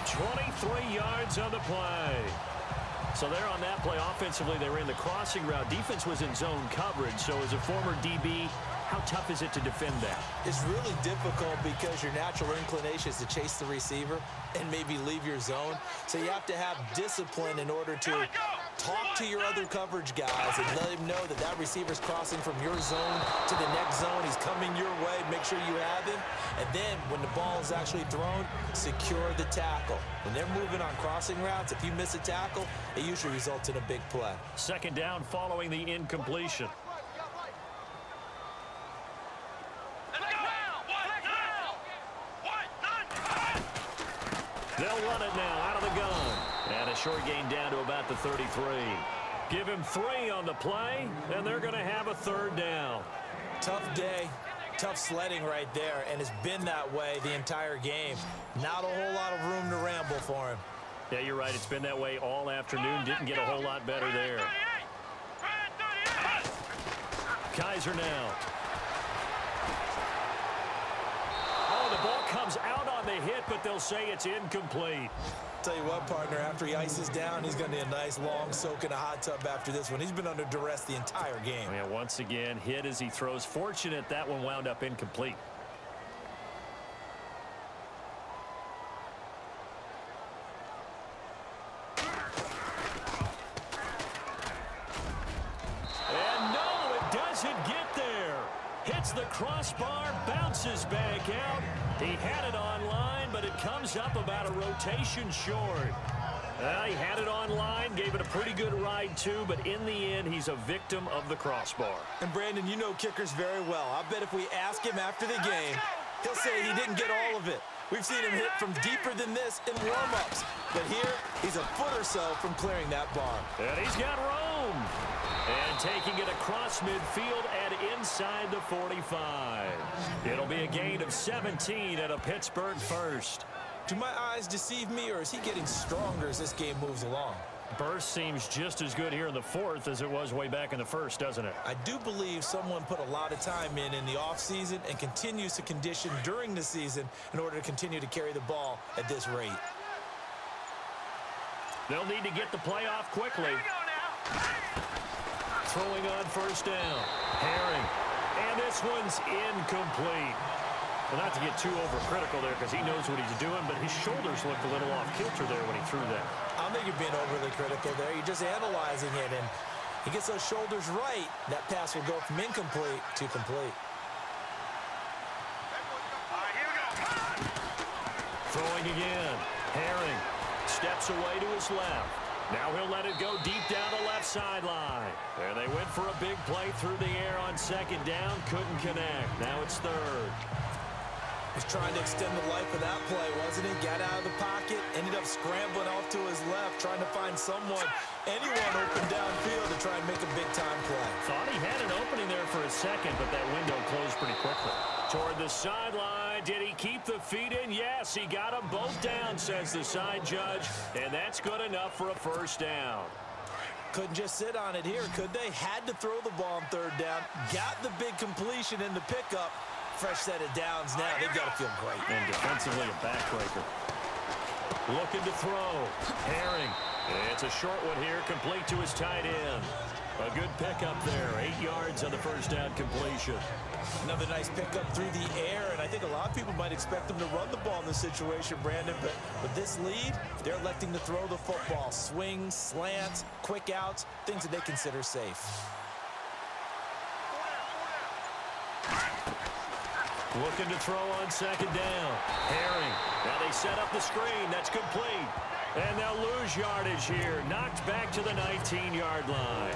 23 yards on the play. So there on that play, offensively, they were in the crossing route. Defense was in zone coverage. So as a former DB, how tough is it to defend that? It's really difficult because your natural inclination is to chase the receiver and maybe leave your zone. So you have to have discipline in order to talk to your other coverage guys and let him know that that receiver's crossing from your zone to the next zone. He's coming your way. Make sure you have him. And then when the ball is actually thrown, secure the tackle. When they're moving on crossing routes, if you miss a tackle, it usually results in a big play. Second down following the incompletion. They'll run it now out of the gun. And a short gain down to about the 33. Give him 3 on the play, and they're going to have a third down. Tough day, tough sledding right there, and it's been that way the entire game. Not a whole lot of room to ramble for him. Yeah, you're right. It's been that way all afternoon. Didn't get a whole lot better there. Kaiser now. Oh, the ball comes out on the hit, but they'll say it's incomplete. Tell you what, partner, after he ices down, he's going to need a nice long soak in a hot tub after this one. He's been under duress the entire game. Yeah, once again, hit as he throws. Fortunate that one wound up incomplete. And no, it doesn't get there. Hits the crossbar, bounces back out. He had it on line, but it comes up about a rotation short. He had it on line, gave it a pretty good ride too, but in the end, he's a victim of the crossbar. And Brandon, you know kickers very well. I bet if we ask him after the game, he'll say he didn't get all of it. We've seen him hit from deeper than this in warm-ups. But here, he's a foot or so from clearing that bar. And he's got room. And taking it across midfield and inside the 45. It'll be a gain of 17 at a Pittsburgh first. Do my eyes deceive me, or is he getting stronger as this game moves along? Burst seems just as good here in the fourth as it was way back in the first, doesn't it? I do believe someone put a lot of time in the offseason and continues to condition during the season in order to continue to carry the ball at this rate. They'll need to get the play off quickly. Throwing on first down. Herring. And this one's incomplete. Well, not to get too overcritical there because he knows what he's doing, but his shoulders looked a little off kilter there when he threw that. I don't think you're being overly critical there. You're just analyzing it, and he gets those shoulders right. That pass will go from incomplete to complete. Throwing again. Herring steps away to his left. Now he'll let it go deep down the left sideline. There they went for a big play through the air on second down. Couldn't connect. Now it's third. Was trying to extend the life of that play, wasn't he? Got out of the pocket, ended up scrambling off to his left, trying to find anyone open downfield to try and make a big-time play. Thought he had an opening there for a second, but that window closed pretty quickly. Toward the sideline. Did he keep the feet in? Yes, he got them both down, says the side judge, and that's good enough for a first down. Couldn't just sit on it here, could they? Had to throw the ball on third down. Got the big completion in the pickup. Fresh set of downs now. They've got to feel great. And defensively, a backbreaker. Looking to throw. Herring. It's a short one here, complete to his tight end. A good pickup there. 8 yards on the first down completion. Another nice pickup through the air, and I think a lot of people might expect them to run the ball in this situation, Brandon, but with this lead, they're electing to throw the football. Swings, slants, quick outs, things that they consider safe. Looking to throw on second down. Herring. Now they set up the screen. That's complete. And they'll lose yardage here. Knocked back to the 19-yard line.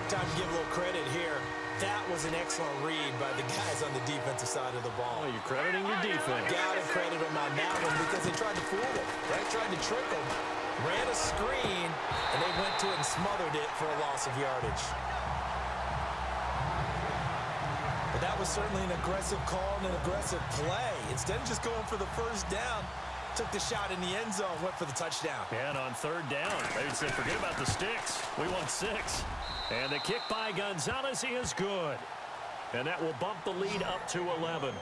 Time to give a little credit here. That was an excellent read by the guys on the defensive side of the ball. Oh, you're crediting your defense. Got to credit them on that one because they tried to fool them. They tried to trick them. Ran a screen, and they went to it and smothered it for a loss of yardage. But that was certainly an aggressive call and an aggressive play. Instead of just going for the first down, took the shot in the end zone, went for the touchdown. And on third down, they would say, forget about the sticks. We want 6. And the kick by Gonzalez is good. And that will bump the lead up to 11.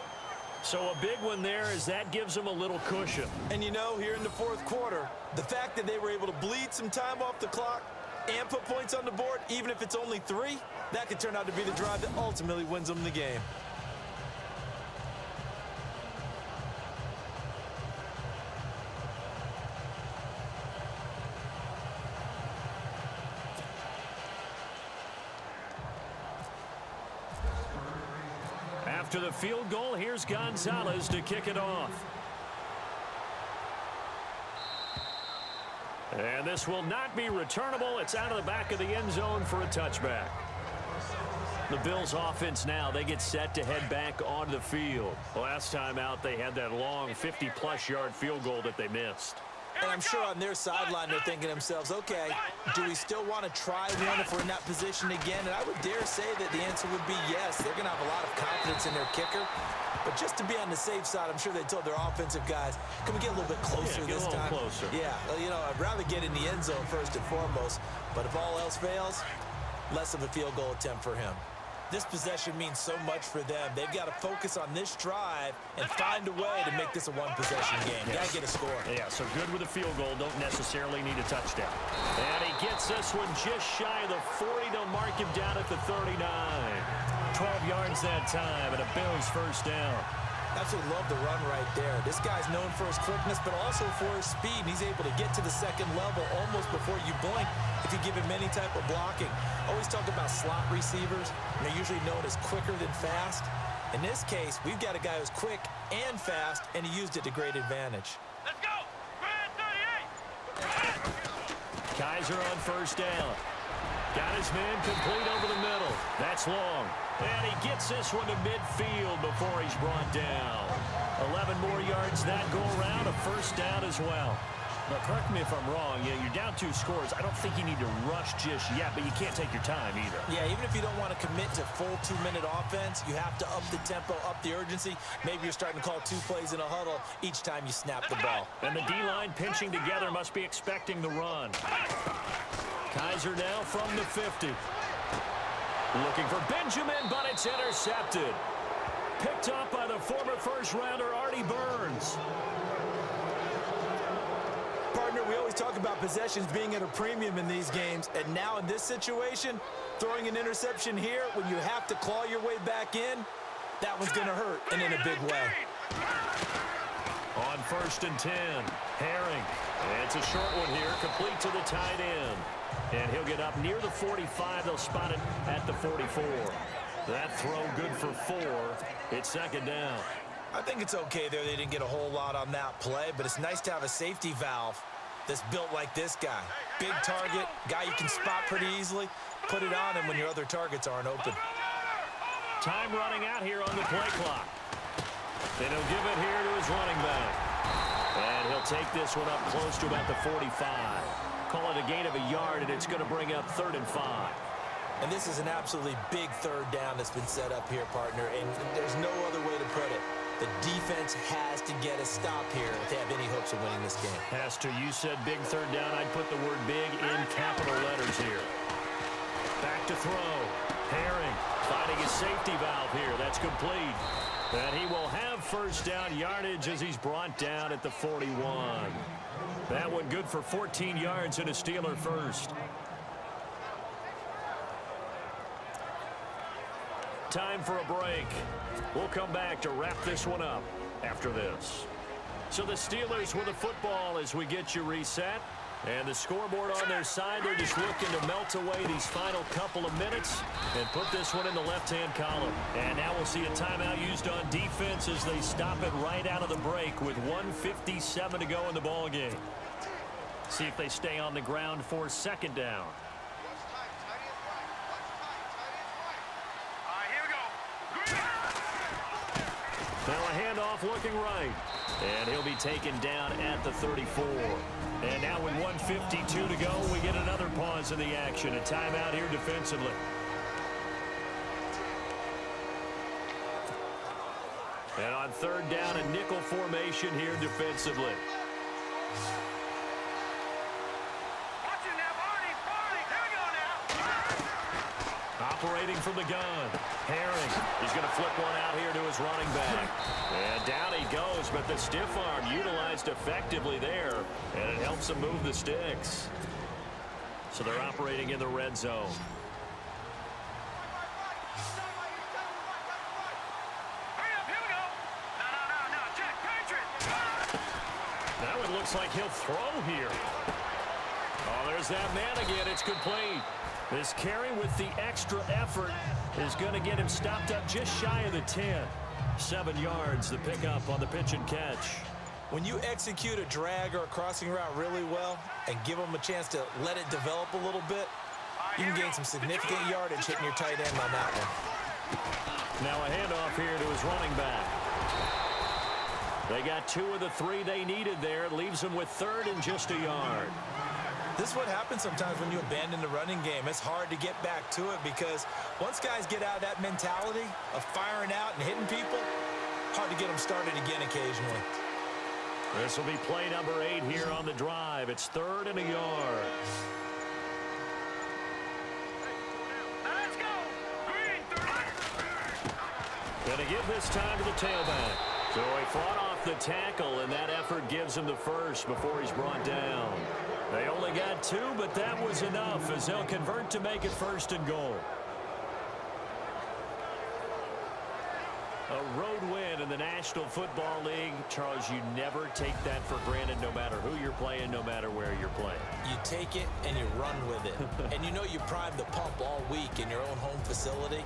So a big one there as that gives them a little cushion. And you know, here in the fourth quarter, the fact that they were able to bleed some time off the clock and put points on the board, even if it's only 3, that could turn out to be the drive that ultimately wins them the game. After the field goal, here's Gonzalez to kick it off. And this will not be returnable. It's out of the back of the end zone for a touchback. The Bills offense now, they get set to head back onto the field. Last time out, they had that long 50-plus yard field goal that they missed. And I'm sure on their sideline they're thinking to themselves, okay, do we still want to try one if we're in that position again? And I would dare say that the answer would be yes. They're going to have a lot of confidence in their kicker. But just to be on the safe side, I'm sure they told their offensive guys, can we get a little bit closer this time? Closer. Yeah, well, you know, I'd rather get in the end zone first and foremost. But if all else fails, less of a field goal attempt for him. This possession means so much for them. They've got to focus on this drive and find a way to make this a one-possession game. Yes. Got to get a score. Yeah, so good with a field goal. Don't necessarily need a touchdown. And he gets this one just shy of the 40. They'll mark him down at the 39. 12 yards that time and a Bills first down. Absolutely love the run right there. This guy's known for his quickness, but also for his speed. He's able to get to the second level almost before you blink if you give him any type of blocking. Always talk about slot receivers, and they're usually known as quicker than fast. In this case, we've got a guy who's quick and fast, and he used it to great advantage. Let's go! Brad 38! Kaiser on first down. Got his man complete over the middle. That's long. And he gets this one to midfield before he's brought down. 11 more yards that go around, a first down as well. Now, correct me if I'm wrong. Yeah, you're down 2 scores. I don't think you need to rush just yet, but you can't take your time either. Yeah, even if you don't want to commit to full 2-minute offense, you have to up the tempo, up the urgency. Maybe you're starting to call 2 plays in a huddle each time you snap the ball. And the D-line pinching together must be expecting the run. Kaiser now from the 50. Looking for Benjamin, but it's intercepted. Picked up by the former first-rounder Artie Burns. Partner, we always talk about possessions being at a premium in these games, and now in this situation, throwing an interception here when you have to claw your way back in, that one's going to hurt, and in a big way. On 1st and 10, Herring. It's a short one here, complete to the tight end. And he'll get up near the 45. They'll spot it at the 44. That throw good for 4. It's 2nd down. I think it's okay there. They didn't get a whole lot on that play, but it's nice to have a safety valve that's built like this guy. Big target, guy you can spot pretty easily. Put it on him when your other targets aren't open. Time running out here on the play clock. Then he'll give it here to his running back. And he'll take this one up close to about the 45. Call it a gain of a yard, and it's going to bring up 3rd and 5. And this is an absolutely big 3rd down that's been set up here, partner, and there's no other way to put it. The defense has to get a stop here if they have any hopes of winning this game. Has to. You said big 3rd down. I'd put the word big in capital letters here. Back to throw. Herring finding his safety valve here. That's complete. And he will have 1st down yardage as he's brought down at the 41. That one good for 14 yards and a Steeler first. Time for a break. We'll come back to wrap this one up after this. So the Steelers with the football as we get you reset. And the scoreboard on their side, they're just looking to melt away these final couple of minutes and put this one in the left-hand column. And now we'll see a timeout used on defense as they stop it right out of the break with 1:57 to go in the ball game. See if they stay on the ground for 2nd down. Now a handoff looking right. And he'll be taken down at the 34. And now with 1:52 to go, we get another pause in the action. A timeout here defensively. And on 3rd down, a nickel formation here defensively. Operating from the gun. Herring. He's going to flip one out here to his running back. And down he goes, but the stiff arm utilized effectively there. And it helps him move the sticks. So they're operating in the red zone. That one looks like he'll throw here. Oh, there's that man again. It's complete. This carry with the extra effort is going to get him stopped up just shy of the 10. 7 yards, the pickup on the pitch and catch. When you execute a drag or a crossing route really well and give them a chance to let it develop a little bit, you can gain some significant yardage hitting your tight end on that one. Now a handoff here to his running back. They got 2 of the 3 they needed there. It leaves them with 3rd and just a yard. This is what happens sometimes when you abandon the running game. It's hard to get back to it because once guys get out of that mentality of firing out and hitting people, hard to get them started again occasionally. This will be play number 8 here on the drive. It's 3rd and a yard. Let's go! Green 30! Going to give this time to the tailback. So he fought off the tackle, and that effort gives him the first before he's brought down. They only got 2, but that was enough as they'll convert to make it 1st and goal. A road win in the National Football League. Charles, you never take that for granted no matter who you're playing, no matter where you're playing. You take it and you run with it. And you know you primed the pump all week in your own home facility.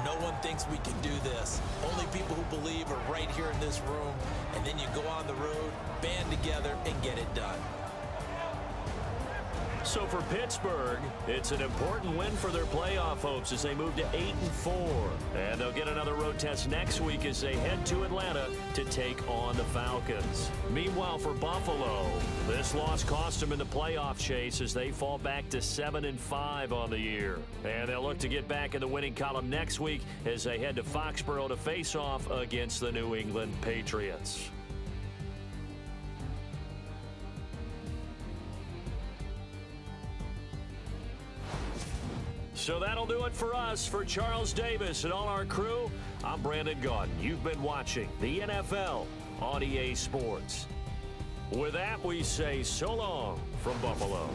No one thinks we can do this. Only people who believe are right here in this room. And then you go on the road, band together, and get it done. So for Pittsburgh, it's an important win for their playoff hopes as they move to 8-4. And they'll get another road test next week as they head to Atlanta to take on the Falcons. Meanwhile, for Buffalo, this loss cost them in the playoff chase as they fall back to 7-5 on the year. And they'll look to get back in the winning column next week as they head to Foxborough to face off against the New England Patriots. So that'll do it for us. For Charles Davis and all our crew, I'm Brandon Gaudin. You've been watching the NFL on EA Sports. With that, we say so long from Buffalo.